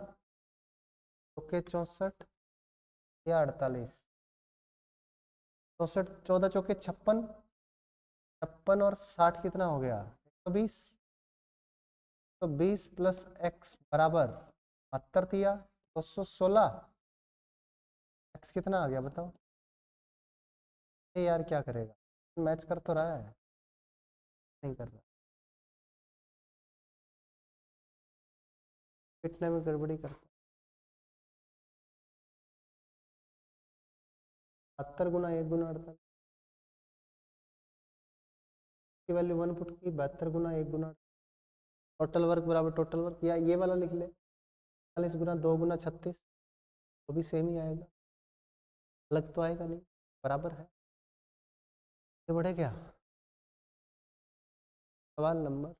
चौके 64 या 48, 64 14 चौके 56, 56 और 60 कितना हो गया 120, तो 20 प्लस एक्स बराबर 72 दिया 216, एक्स कितना आ गया बताओ। ये यार क्या करेगा, मैच कर तो रहा है, नहीं कर रहा, पिटने में गड़बड़ी करता। 72 गुना 1 गुना 48 की वैल्यू 1 पुट की, 72 गुना 1 गुना टोटल वर्क बराबर टोटल वर्क, या ये वाला लिख ले 40 गुना 2 गुना 36, वो भी सेम ही आएगा, अलग तो आएगा नहीं, बराबर है। ये बढ़े क्या, सवाल नंबर,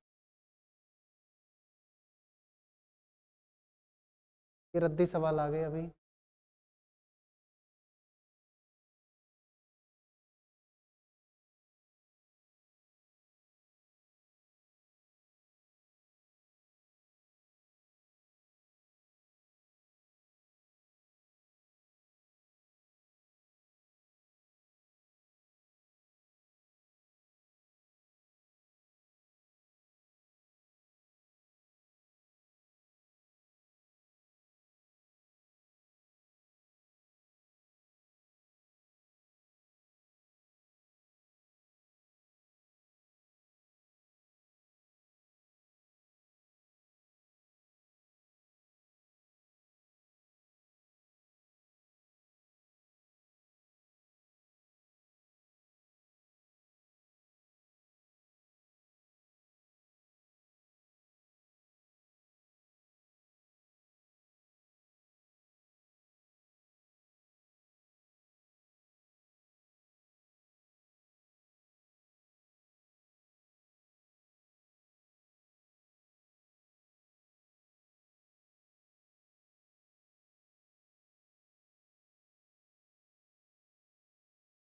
ये रद्दी सवाल आ गए अभी।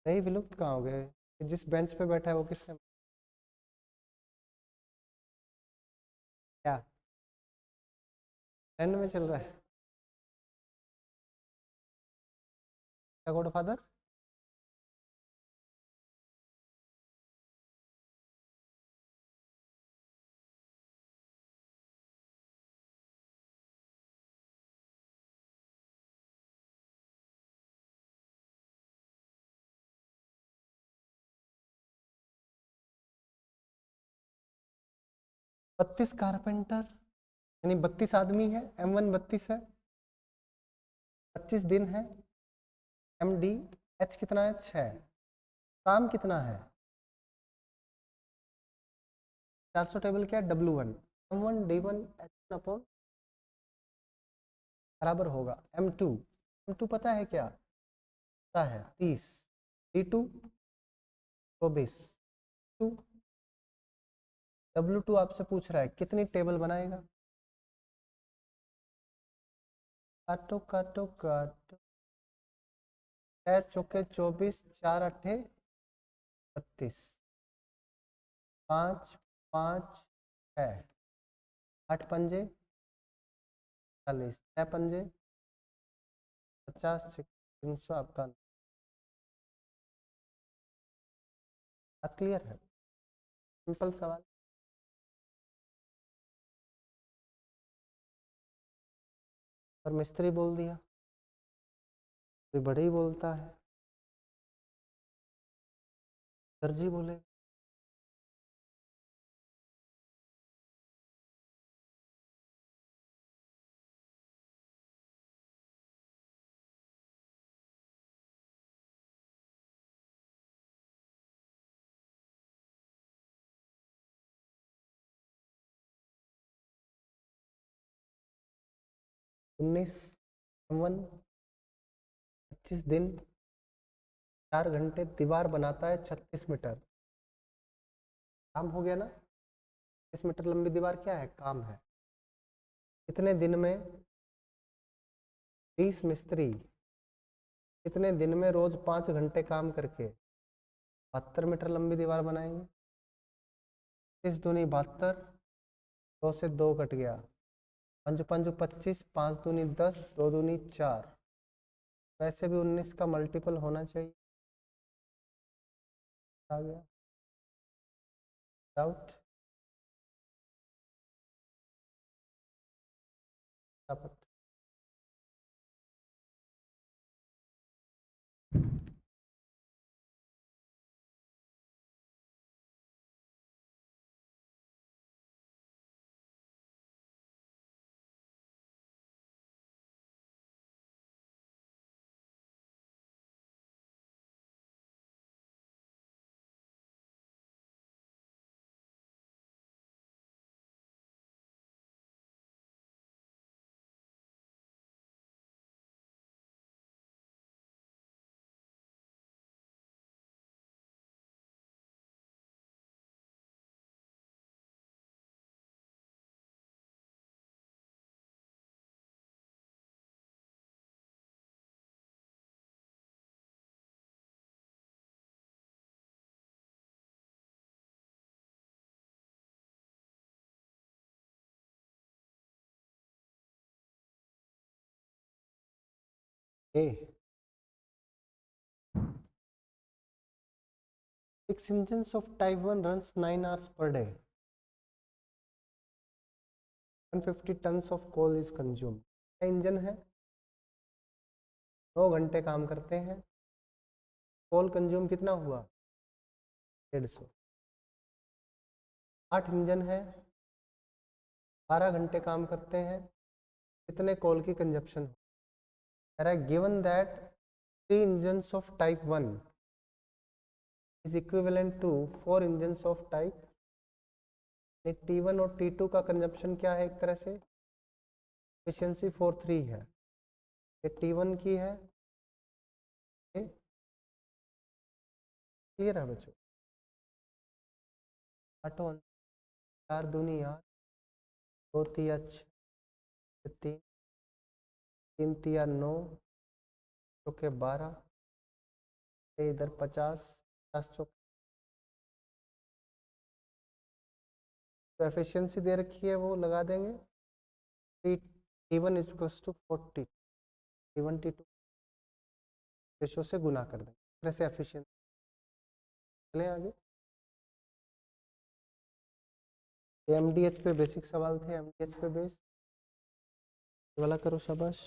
नहीं विलुप्त कहाँ हो गए, जिस बेंच पे बैठा है वो किसने, क्या एंड में चल रहा है, क्या गॉड फादर, 32 कारपेंटर यानी 32 आदमी है, M1 32 है, 25 दिन है, MD H कितना है 6, काम कितना है 400, टेबल क्या है W1, M1 D1 H1 upon बराबर होगा M2, M2 पता है क्या, पता है 30, D2 24, W2 आपसे पूछ रहा है कितनी टेबल बनाएगा, काटो काटो काटो, 6 चौके 24, 4 अट्ठे 32, 5 5 6, 8 पंजे 40, 6 पंजे 50, 300 आपका, बात क्लियर है, सिंपल सवाल। और मिस्त्री बोल दिया, कोई बड़े ही बोलता है, दर्जी बोले 19 25 दिन 4 घंटे दीवार बनाता है 36 मीटर। काम हो गया ना। 36 मीटर लंबी दीवार क्या है? काम है। कितने दिन में 20 मिस्त्री कितने दिन में रोज 5 घंटे काम करके 72 मीटर लंबी दीवार बनाएंगे? 30 दूनी 72, 2 से 2 कट गया, 5 5 25, 5 दूनी 10, 2 दूनी 4। वैसे भी 19 का मल्टीपल होना चाहिए। आ गया doubt? A 6 engines of type 1 runs 9 hours per day. 150 tons of coal is consumed. Engine है, 9 घंटे काम करते हैं। कोल कंज्यूम कितना हुआ? 150। 8 इंजन है, 12 घंटे काम करते हैं। कितने कोल की कंजप्शन हो? Given that 3 engines of type 1 is equivalent to 4 engines of type. T1 और T2 का कंजप्शन क्या है? एक तरह से एफिशिएंसी 43 है। ये T1 की है, ये रहा बच्चों। आठों 4 दूनी 8, 2 तिया 6, 3 3 तिया 9, चौके 12, इधर 50 चौके। तो एफिशिएंसी दे रखी है, वो लगा देंगे। T1 is equal to 40, T1 T2 ratio से गुना कर देंगे। तरह से एफिशिएंसी। चलें आगे। एमडीएच पे बेसिक सवाल थे, एमडीएच पे बेस वाला करो, शाबाश।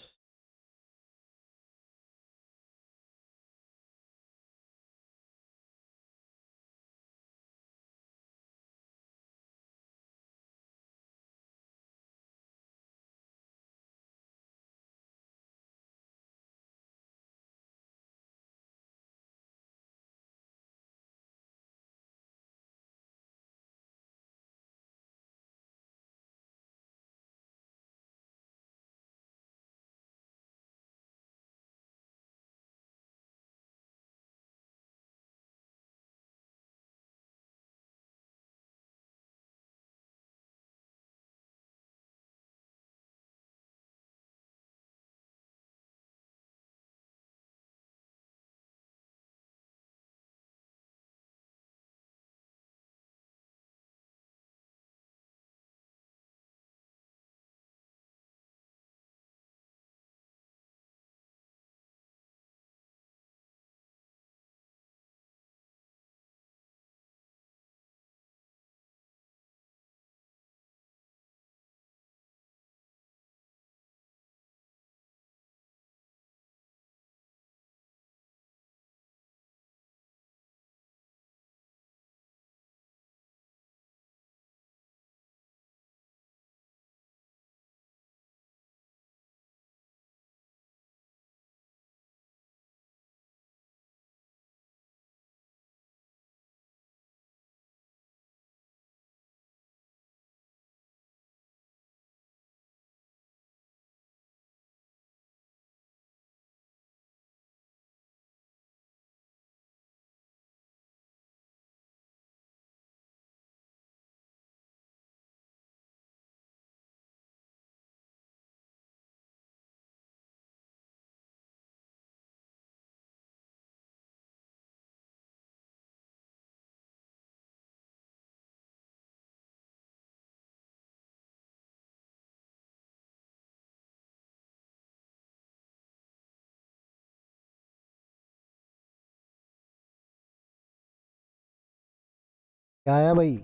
क्या आया भाई?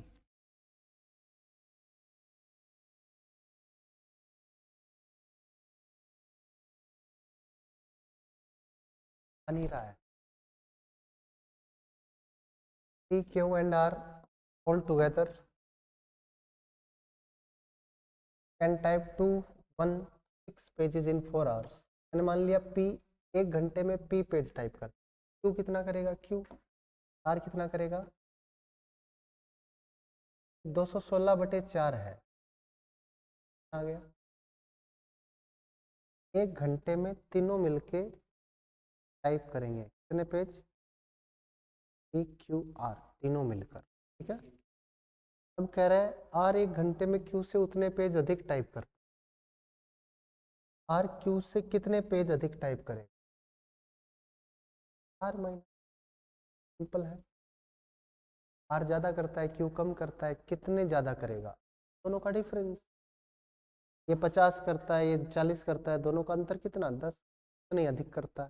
आ नहीं रहा है। P, Q and R all together can type to 16 pages in 4 hours। मैंने मान लिया P 1 घंटे में P पेज टाइप कर, Q कितना करेगा, Q R कितना करेगा, 216/4 है, आ गया। 1 घंटे में तीनों मिलके टाइप करेंगे कितने पेज, P Q R तीनों मिलकर, ठीक है। अब कह रहा है R 1 घंटे में Q से उतने पेज अधिक टाइप कर, R Q से कितने पेज अधिक टाइप करेगा, R माइनस, सिंपल है। R ज़्यादा करता है, Q कम करता है, कितने ज़्यादा करेगा, दोनों का डिफरेंस। ये 50 करता है, ये 40 करता है, दोनों का अंतर कितना, 10, नहीं अधिक करता है,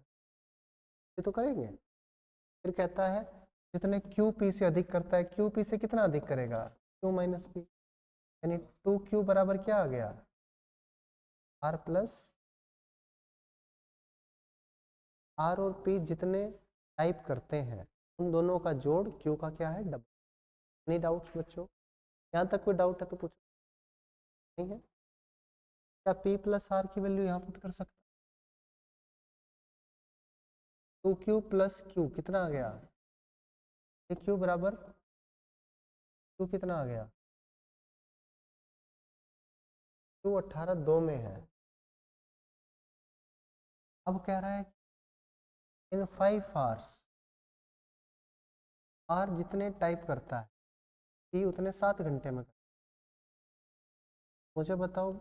ये तो करेंगे। फिर कहता है जितने Q P से अधिक करता है, Q P से कितना अधिक करेगा, Q माइनस P, यानी 2Q बराबर क्या आ गया, R प्लस, R और P जितने टाइप करते हैं उन दोनों का जोड़ Q का क्या है, डबल। नहीं डाउट्स बच्चों, यहाँ तक कोई डाउट है तो पूछो। नहीं है, क्या P प्लस R की वैल्यू यहाँ पुट कर सकते, 2Q प्लस Q कितना आ गया, Q बराबर Q कितना आ गया, Q 18 2 में है। अब कह रहा है इन 5 आवर्स R जितने टाइप करता है P उतने 7 घंटे में करता है। मुझे बताओ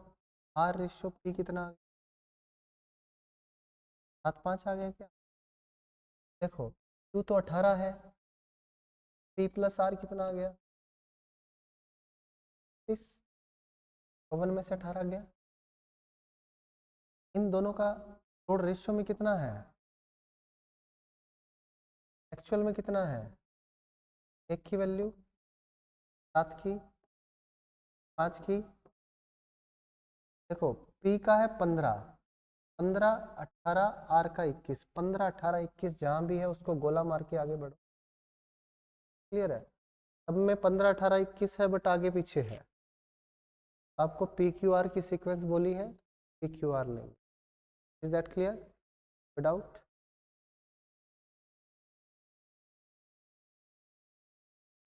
R रेशियो P कितना आ गया, 7:5 आ गया क्या, देखो Q तो 18 है, P प्लस R कितना आ गया, 30, 54 में से 18 गया। इन दोनों का जोड़ रेशियो में कितना है, एक्चुअल में कितना है, एक की वैल्यू 7 की, 5 की, देखो P का है 15, 15 18 R का 21, 15 18 21 जहां भी है उसको गोला मार के आगे बढ़ो, क्लियर है। अब में 15 18 21 है बट आगे पीछे है, आपको पी क्यू आर की सीक्वेंस बोली है, पी क्यू आर नहीं, इज दैट क्लियर, विदाउट।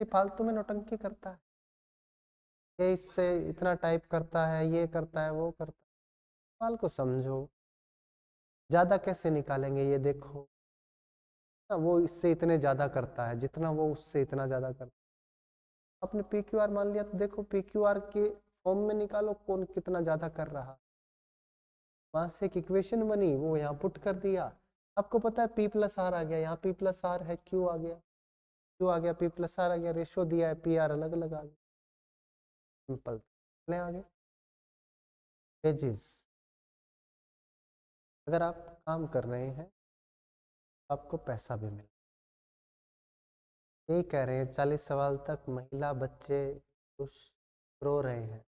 फालतू में नौटंकी करता है, ये इससे इतना टाइप करता है, ये करता है, वो करता है, सवाल को समझो, ज्यादा कैसे निकालेंगे ये देखो ना, वो इससे इतने ज्यादा करता है जितना वो उससे इतना ज्यादा करता है। आपने पी क्यू आर मान लिया तो देखो पी क्यू आर के फॉर्म में निकालो कौन कितना ज्यादा कर रहा, वहां से एक इक्वेशन बनी वो यहाँ पुट कर दिया, आपको पता है पी प्लस आर आ गया, यहाँ पी प्लस आर है, क्यू आ गया, क्यू आ गया, पी प्लस आर आ गया, रेशो दिया है, पी आर अलग अलग आ गया, सिंपल। ले आगे पेजेस, अगर आप काम कर रहे हैं आपको पैसा भी मिले, यही कह रहे हैं 40 सवाल तक महिला बच्चे खुश रो रहे हैं,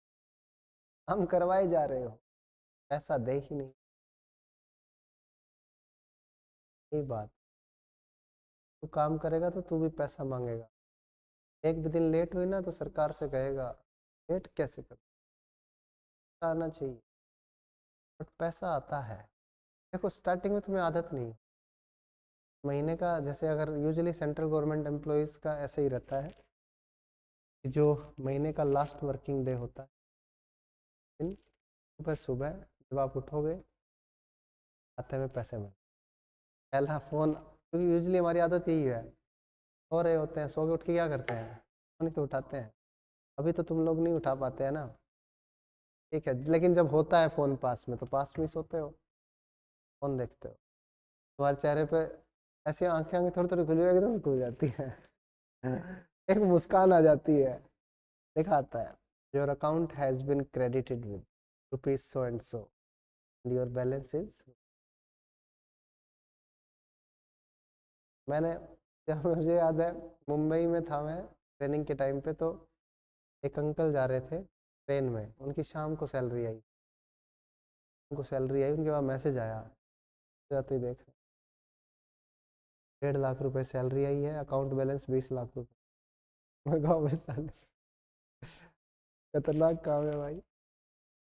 हम करवाए जा रहे हो, पैसा दे ही नहीं, यही बात। तू काम करेगा तो तू भी पैसा मांगेगा, एक भी दिन लेट हुई ना तो सरकार से कहेगा लेट कैसे कर, आना चाहिए, बट पैसा आता है। देखो स्टार्टिंग में तुम्हें आदत नहीं, महीने का जैसे अगर यूजुअली सेंट्रल गवर्नमेंट एम्प्लॉयज़ का ऐसे ही रहता है कि जो महीने का लास्ट वर्किंग डे होता है दिन, सुबह सुबह जब आप उठोगे खाते में पैसे में पहला फ़ोन, क्योंकि यूजुअली हमारी आदत यही है, सो रहे होते हैं, सो के उठ के क्या करते हैं, फ़ोन ही तो उठाते हैं। अभी तो तुम लोग नहीं उठा पाते हैं ना, ठीक है, लेकिन जब होता है फ़ोन पास में तो पास में ही सोते हो, फ़ोन देखते हो, तुम्हारे चेहरे पे ऐसी आंखें आंखें थोड़ी थोड़ी खुली हुई एकदम खुल जाती है एक मुस्कान आ जाती है, दिखाता है your account has been credited with rupees so and so, your balance is, मैंने, जब मुझे याद है मुंबई में था मैं, ट्रेनिंग के टाइम पे तो एक अंकल जा रहे थे ट्रेन में, उनकी शाम को सैलरी आई, उनके पास मैसेज आया, जाते ही देख 1.5 लाख रुपए सैलरी आई है, अकाउंट बैलेंस 20 लाख रुपए। मैं गाँव में साले खतरनाक काम है भाई।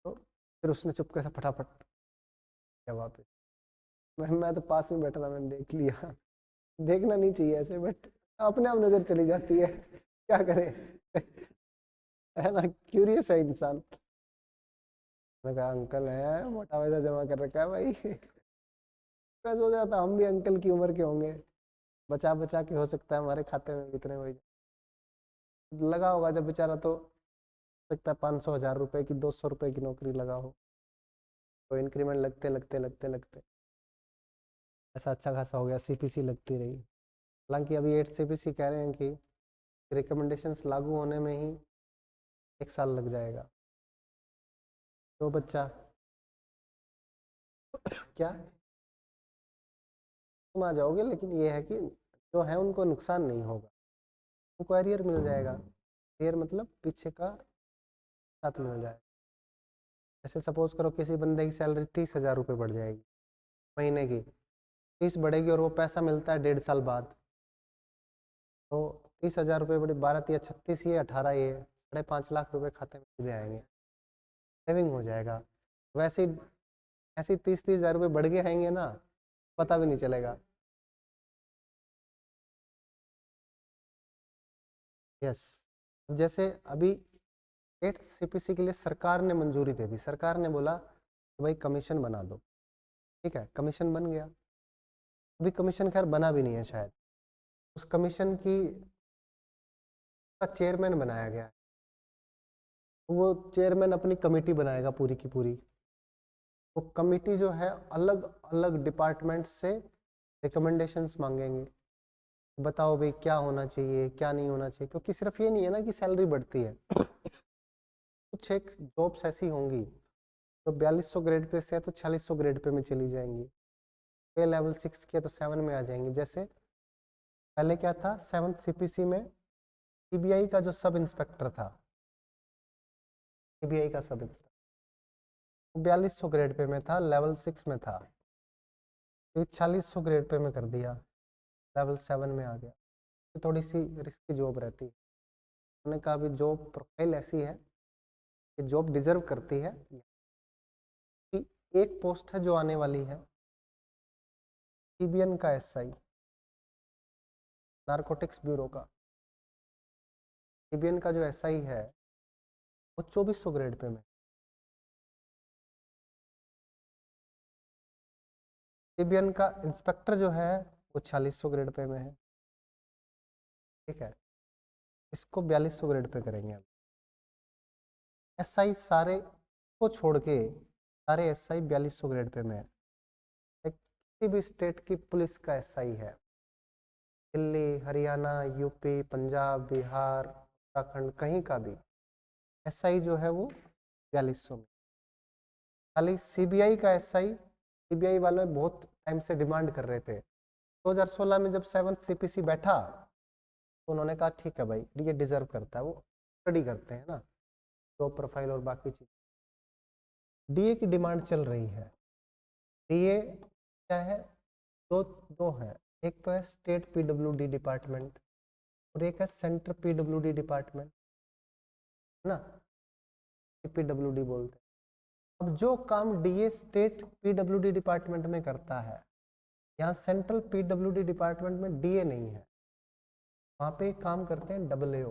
तो फिर उसने चुपके से फटाफट किया वापस। मैं तो पास में बैठा था, मैंने देख लिया। देखना नहीं चाहिए ऐसे, बट अपने आप नजर चली जाती है, क्या करे। है ना, क्यूरियस है इंसान। मैंने कहा अंकल है, मोटा पैसा जमा कर रखा है भाई। मैं सोच रहा था हम भी अंकल की उम्र के होंगे, बचा बचा के हो सकता है हमारे खाते में कितने हो लगा होगा जब बेचारा, तो सकता है 500,000 रुपए की 200 रुपए की नौकरी लगा हो, तो इंक्रीमेंट लगते लगते लगते लगते ऐसा अच्छा खासा हो गया, सीपीसी लगती रही। हालांकि अभी 8 सीपीसी कह रहे हैं कि रिकमेंडेशंस लागू होने में ही 1 साल लग जाएगा। तो बच्चा क्या तुम आ जाओगे, लेकिन ये है कि जो है उनको नुकसान नहीं होगा, उनको एरियर मिल जाएगा। एरियर मतलब पीछे का साथ मिल जाएगा। जैसे सपोज करो किसी बंदे की सैलरी 30,000 रुपये बढ़ जाएगी महीने की, 30 बढ़ेगी और वो पैसा मिलता है 1.5 साल बाद, तो 30,000 रुपये बड़ी 12 या 36, ये 18, ये 5.5 लाख रुपए खाते में सीधे आएंगे, सेविंग हो जाएगा। वैसे ऐसे 30-30 हज़ार रुपये बढ़ के आएंगे ना, पता भी नहीं चलेगा। यस, जैसे अभी 8 सीपीसी के लिए सरकार ने मंजूरी दे दी, सरकार ने बोला कि भाई कमीशन बना दो, ठीक है, कमीशन बन गया। अभी कमीशन खैर बना भी नहीं है शायद, उस कमीशन की का चेयरमैन बनाया गया है, वो चेयरमैन अपनी कमेटी बनाएगा पूरी की पूरी। वो कमेटी जो है अलग अलग डिपार्टमेंट से रिकमेंडेशंस मांगेंगे, बताओ भाई क्या होना चाहिए क्या नहीं होना चाहिए, क्योंकि सिर्फ ये नहीं है ना कि सैलरी बढ़ती है। कुछ एक जॉब्स ऐसी होंगी तो 4200 ग्रेड पे से है तो 4600 ग्रेड पे में चली जाएंगी, पे लेवल 6 के तो 7 में आ जाएंगी। जैसे पहले क्या था, 7th सीपीसी में सीबीआई का जो सब इंस्पेक्टर था, सीबीआई का सब इंस्पेक्टर 4200 ग्रेड पे में था, लेवल 6 में था, तो 4600 ग्रेड पे में कर दिया, लेवल 7 में आ गया। तो थोड़ी सी रिस्की जॉब रहती है। उन्होंने कहा भी जॉब प्रोफाइल ऐसी है कि जॉब डिजर्व करती है कि एक पोस्ट है जो आने वाली है सीबीएन का एसआई, नारकोटिक्स ब्यूरो का। सीबीएन का जो एसआई है वो 2400 ग्रेड पे में, सीबीएन का इंस्पेक्टर जो है वो 4600 ग्रेड पे में है, ठीक है, इसको 4200 ग्रेड पे करेंगे। एसआई सारे को छोड़ के सारे एसआई 4200 ग्रेड पे में है। किसी भी स्टेट की पुलिस का एसआई है, दिल्ली, हरियाणा, यूपी, पंजाब, बिहार, उत्तराखंड, कहीं का भी एसआई जो है वो 4200 में। खाली सीबीआई का एसआई, सीबीआई वाले बहुत टाइम से डिमांड कर रहे थे। 2016 में जब 7th सीपीसी बैठा तो उन्होंने कहा ठीक है भाई ये डिजर्व करता है, वो स्टडी करते हैं ना जॉब प्रोफाइल और बाकी चीज। डीए की डिमांड चल रही है। डीए क्या है, दो दो है, एक तो है स्टेट पीडब्ल्यूडी डिपार्टमेंट और एक है सेंट्रल पीडब्ल्यूडी डिपार्टमेंट, है ना, पीडब्ल्यूडी बोलते हैं। अब जो काम डीए स्टेट पीडब्ल्यूडी डिपार्टमेंट में करता है, यहाँ सेंट्रल पीडब्ल्यूडी डिपार्टमेंट में डीए नहीं है, वहाँ पे काम करते हैं डबल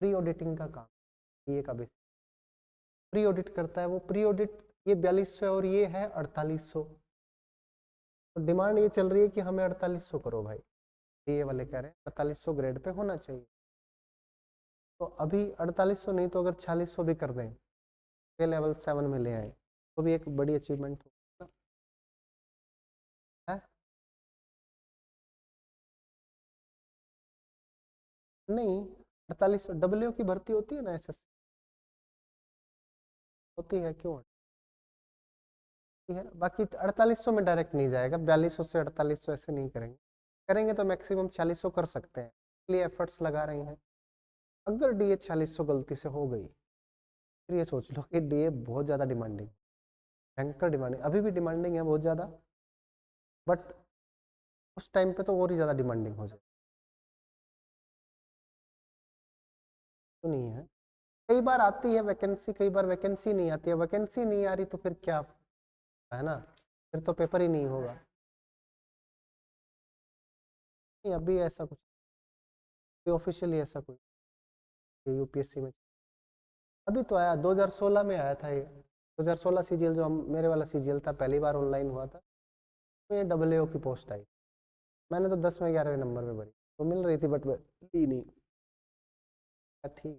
प्री ऑडिटिंग का काम, डीए का बेसिक प्री ऑडिट करता है वो। प्री ऑडिट ये 4200 है और ये है 4800, तो डिमांड ये चल रही है कि हमें 4800 करो भाई, डीए वाले कह रहे हैं 4800 ग्रेड पे होना चाहिए। तो अभी 4800 नहीं तो अगर 4600 भी कर दें, ये लेवल 7 में ले आए तो भी एक बड़ी अचीवमेंट हो है। नहीं, 4800 डब्ल्यू की भर्ती होती है ना, एसएससी होती है, क्यों होती है, बाकी 4800 में डायरेक्ट नहीं जाएगा, 4200 से 4800 ऐसे नहीं करेंगे, करेंगे तो मैक्सिमम 4600 कर सकते हैं। लिए एफर्ट्स लगा रही हैं। अगर DA 4600 गलती से हो गई, फिर ये सोच लो कि DA बहुत ज़्यादा डिमांडिंग, भयंकर डिमांडिंग, अभी भी डिमांडिंग है बहुत ज़्यादा, बट उस टाइम पे तो और ही ज़्यादा डिमांडिंग हो जाए तो नहीं है। कई बार आती है वैकेंसी, कई बार वैकेंसी नहीं आती है। वैकेंसी नहीं आ रही तो फिर क्या है ना, फिर तो पेपर ही नहीं होगा। नहीं अभी ऐसा कुछ ऑफिशियली ऐसा कुछ UPSC में अभी तो आया, 2016 में आया था ये। 2016 CGL जो मेरे वाला CGL था, पहली बार ऑनलाइन हुआ था, तो ये AAO की पोस्ट आई। मैंने तो 10वें 11वें नंबर में भरी, तो मिल रही थी बट ली नहीं। ठीक है,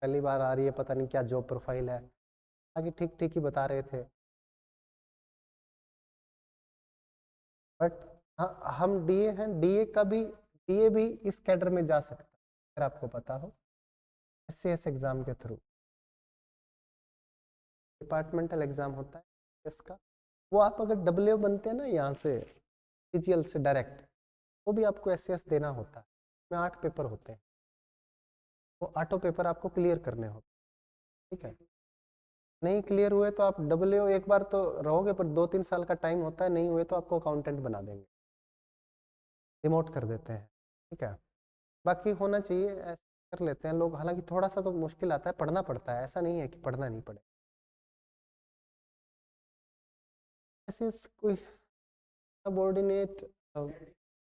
पहली बार आ रही है, पता नहीं क्या जॉब प्रोफाइल है, आगे ठीक ठीक ही बता रहे थे। बट हाँ, हम DA हैं, DA भी इस कैडर में जा सकता है अगर आपको पता हो, SCS एग्जाम के थ्रू। डिपार्टमेंटल एग्जाम होता है इसका, वो आप अगर WO बनते हैं ना यहाँ से CGL से डायरेक्ट, वो भी आपको SCS देना होता है। इसमें 8 पेपर होते हैं, वो 8 पेपर आपको क्लियर करने होते हैं। ठीक है, नहीं क्लियर हुए तो आप WO एक बार तो रहोगे, पर 2-3 साल का टाइम होता है, नहीं हुए तो आपको अकाउंटेंट बना देंगे, रिमोट कर देते हैं। ठीक है, बाकी होना चाहिए, ऐसे कर लेते हैं लोग। हालांकि थोड़ा सा तो मुश्किल आता है, पढ़ना पड़ता है, ऐसा नहीं है कि पढ़ना नहीं पड़े। ऐसे कोई सबऑर्डिनेट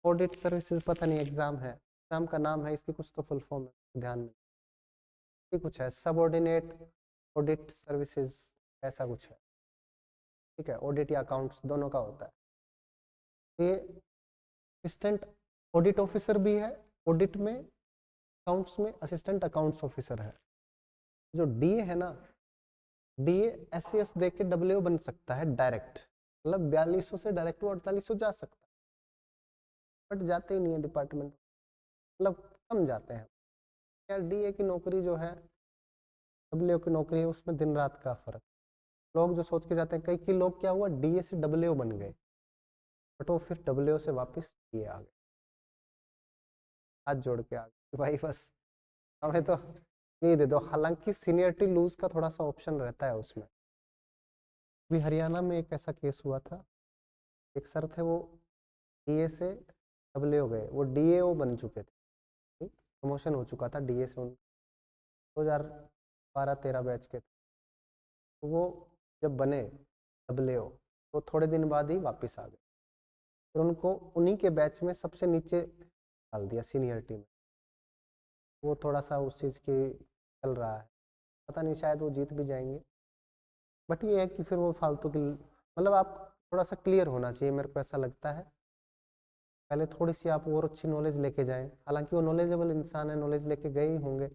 ऑडिट सर्विसेज, पता नहीं एग्जाम है, एग्जाम का नाम है, इसकी कुछ तो फुल फॉर्म है, ध्यान में कुछ है, सबऑर्डिनेट ऑडिट सर्विसेज ऐसा कुछ है। ठीक है, ऑडिट या अकाउंट्स दोनों का होता है। ये असिस्टेंट ऑडिट ऑफिसर भी है ऑडिट में, अकाउंट्स में असिस्टेंट अकाउंट्स ऑफिसर है। जो DA है ना, DA SCS दे के WO बन सकता है डायरेक्ट, मतलब 4200 से डायरेक्ट वो 4800 जा सकता है, बट जाते ही नहीं है डिपार्टमेंट, मतलब कम जाते हैं यार। DA की नौकरी जो है, WO की नौकरी है, उसमें दिन रात का फर्क। लोग जो सोच के जाते हैं, कई लोग क्या हुआ, DA से WO बन गए, बट वो फिर WO से वापस DA आ गए, हाथ जोड़ के आ गए भाई बस हमें तो ये दे दो। हालांकि सीनियरिटी लूज का थोड़ा सा ऑप्शन रहता है उसमें। अभी हरियाणा में एक ऐसा केस हुआ था, एक सर थे, वो DA से WO गए, वो DAO बन चुके थे, प्रमोशन हो चुका था DA से, उन 2012-13 बैच के थे, तो वो जब बने WO तो थोड़े दिन बाद ही वापस आ गए, फिर उनको उन्हीं के बैच में सबसे नीचे डाल दिया सीनियरिटी में। वो थोड़ा सा उस चीज़ की चल रहा है, पता नहीं शायद वो जीत भी जाएंगे, बट ये है कि फिर वो फालतू की, मतलब आप थोड़ा सा क्लियर होना चाहिए, मेरे को ऐसा लगता है। पहले थोड़ी सी आप और अच्छी नॉलेज लेके जाएं, हालांकि वो नॉलेजेबल इंसान है, नॉलेज लेके गए ही होंगे,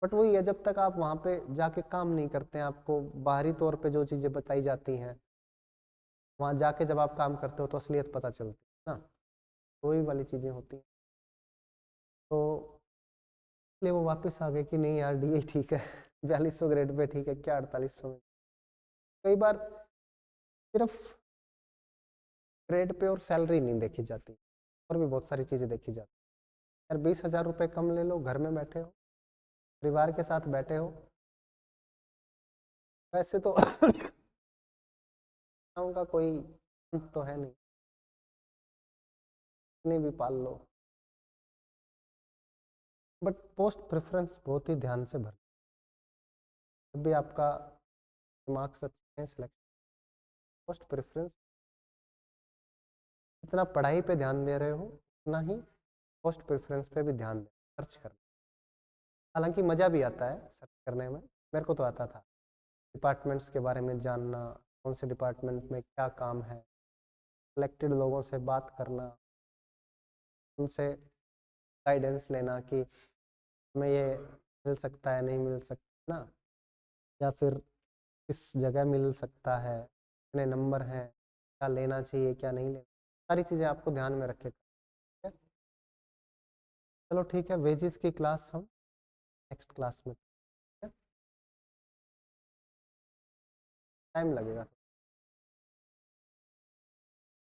बट वही है, जब तक आप वहाँ पे जाके काम नहीं करते हैं, आपको बाहरी तौर पे जो चीज़ें बताई जाती हैं, वहाँ जाके जब आप काम करते हो तो असलियत पता चलती है ना, तो वही वाली चीज़ें होती हैं। तो इसलिए वो वापस आ गए कि नहीं यार, DA ठीक है 4200 ग्रेड पे ठीक है, क्या 4800 में। कई बार सिर्फ ग्रेड पे और सैलरी नहीं देखी जाती, और भी बहुत सारी चीज़ें देखी जाती है। यार 20,000 रुपये कम ले लो, घर में बैठे हो, परिवार के साथ बैठे हो, वैसे तो का कोई अंत तो है नहीं, इतनी भी पाल लो, बट पोस्ट प्रेफरेंस बहुत ही ध्यान से भर, जब भी आपका मार्क्स अच्छे हैं, सिलेक्शन पोस्ट प्रेफरेंस, जितना पढ़ाई पे ध्यान दे रहे हो उतना ही पोस्ट प्रेफरेंस पे भी ध्यान दें, सर्च करना। हालांकि मज़ा भी आता है सर्च करने में, मेरे को तो आता था, डिपार्टमेंट्स के बारे में जानना, कौन से डिपार्टमेंट में क्या काम है, सिलेक्टेड लोगों से बात करना, उनसे गाइडेंस लेना कि हमें ये मिल सकता है, नहीं मिल सकता ना, या फिर किस जगह मिल सकता है, कितने नंबर हैं, क्या लेना चाहिए क्या नहीं लेना, सारी चीज़ें आपको ध्यान में रखे। चलो ठीक है, वेजेस की क्लास हम नेक्स्ट क्लास में, टाइम लगेगा।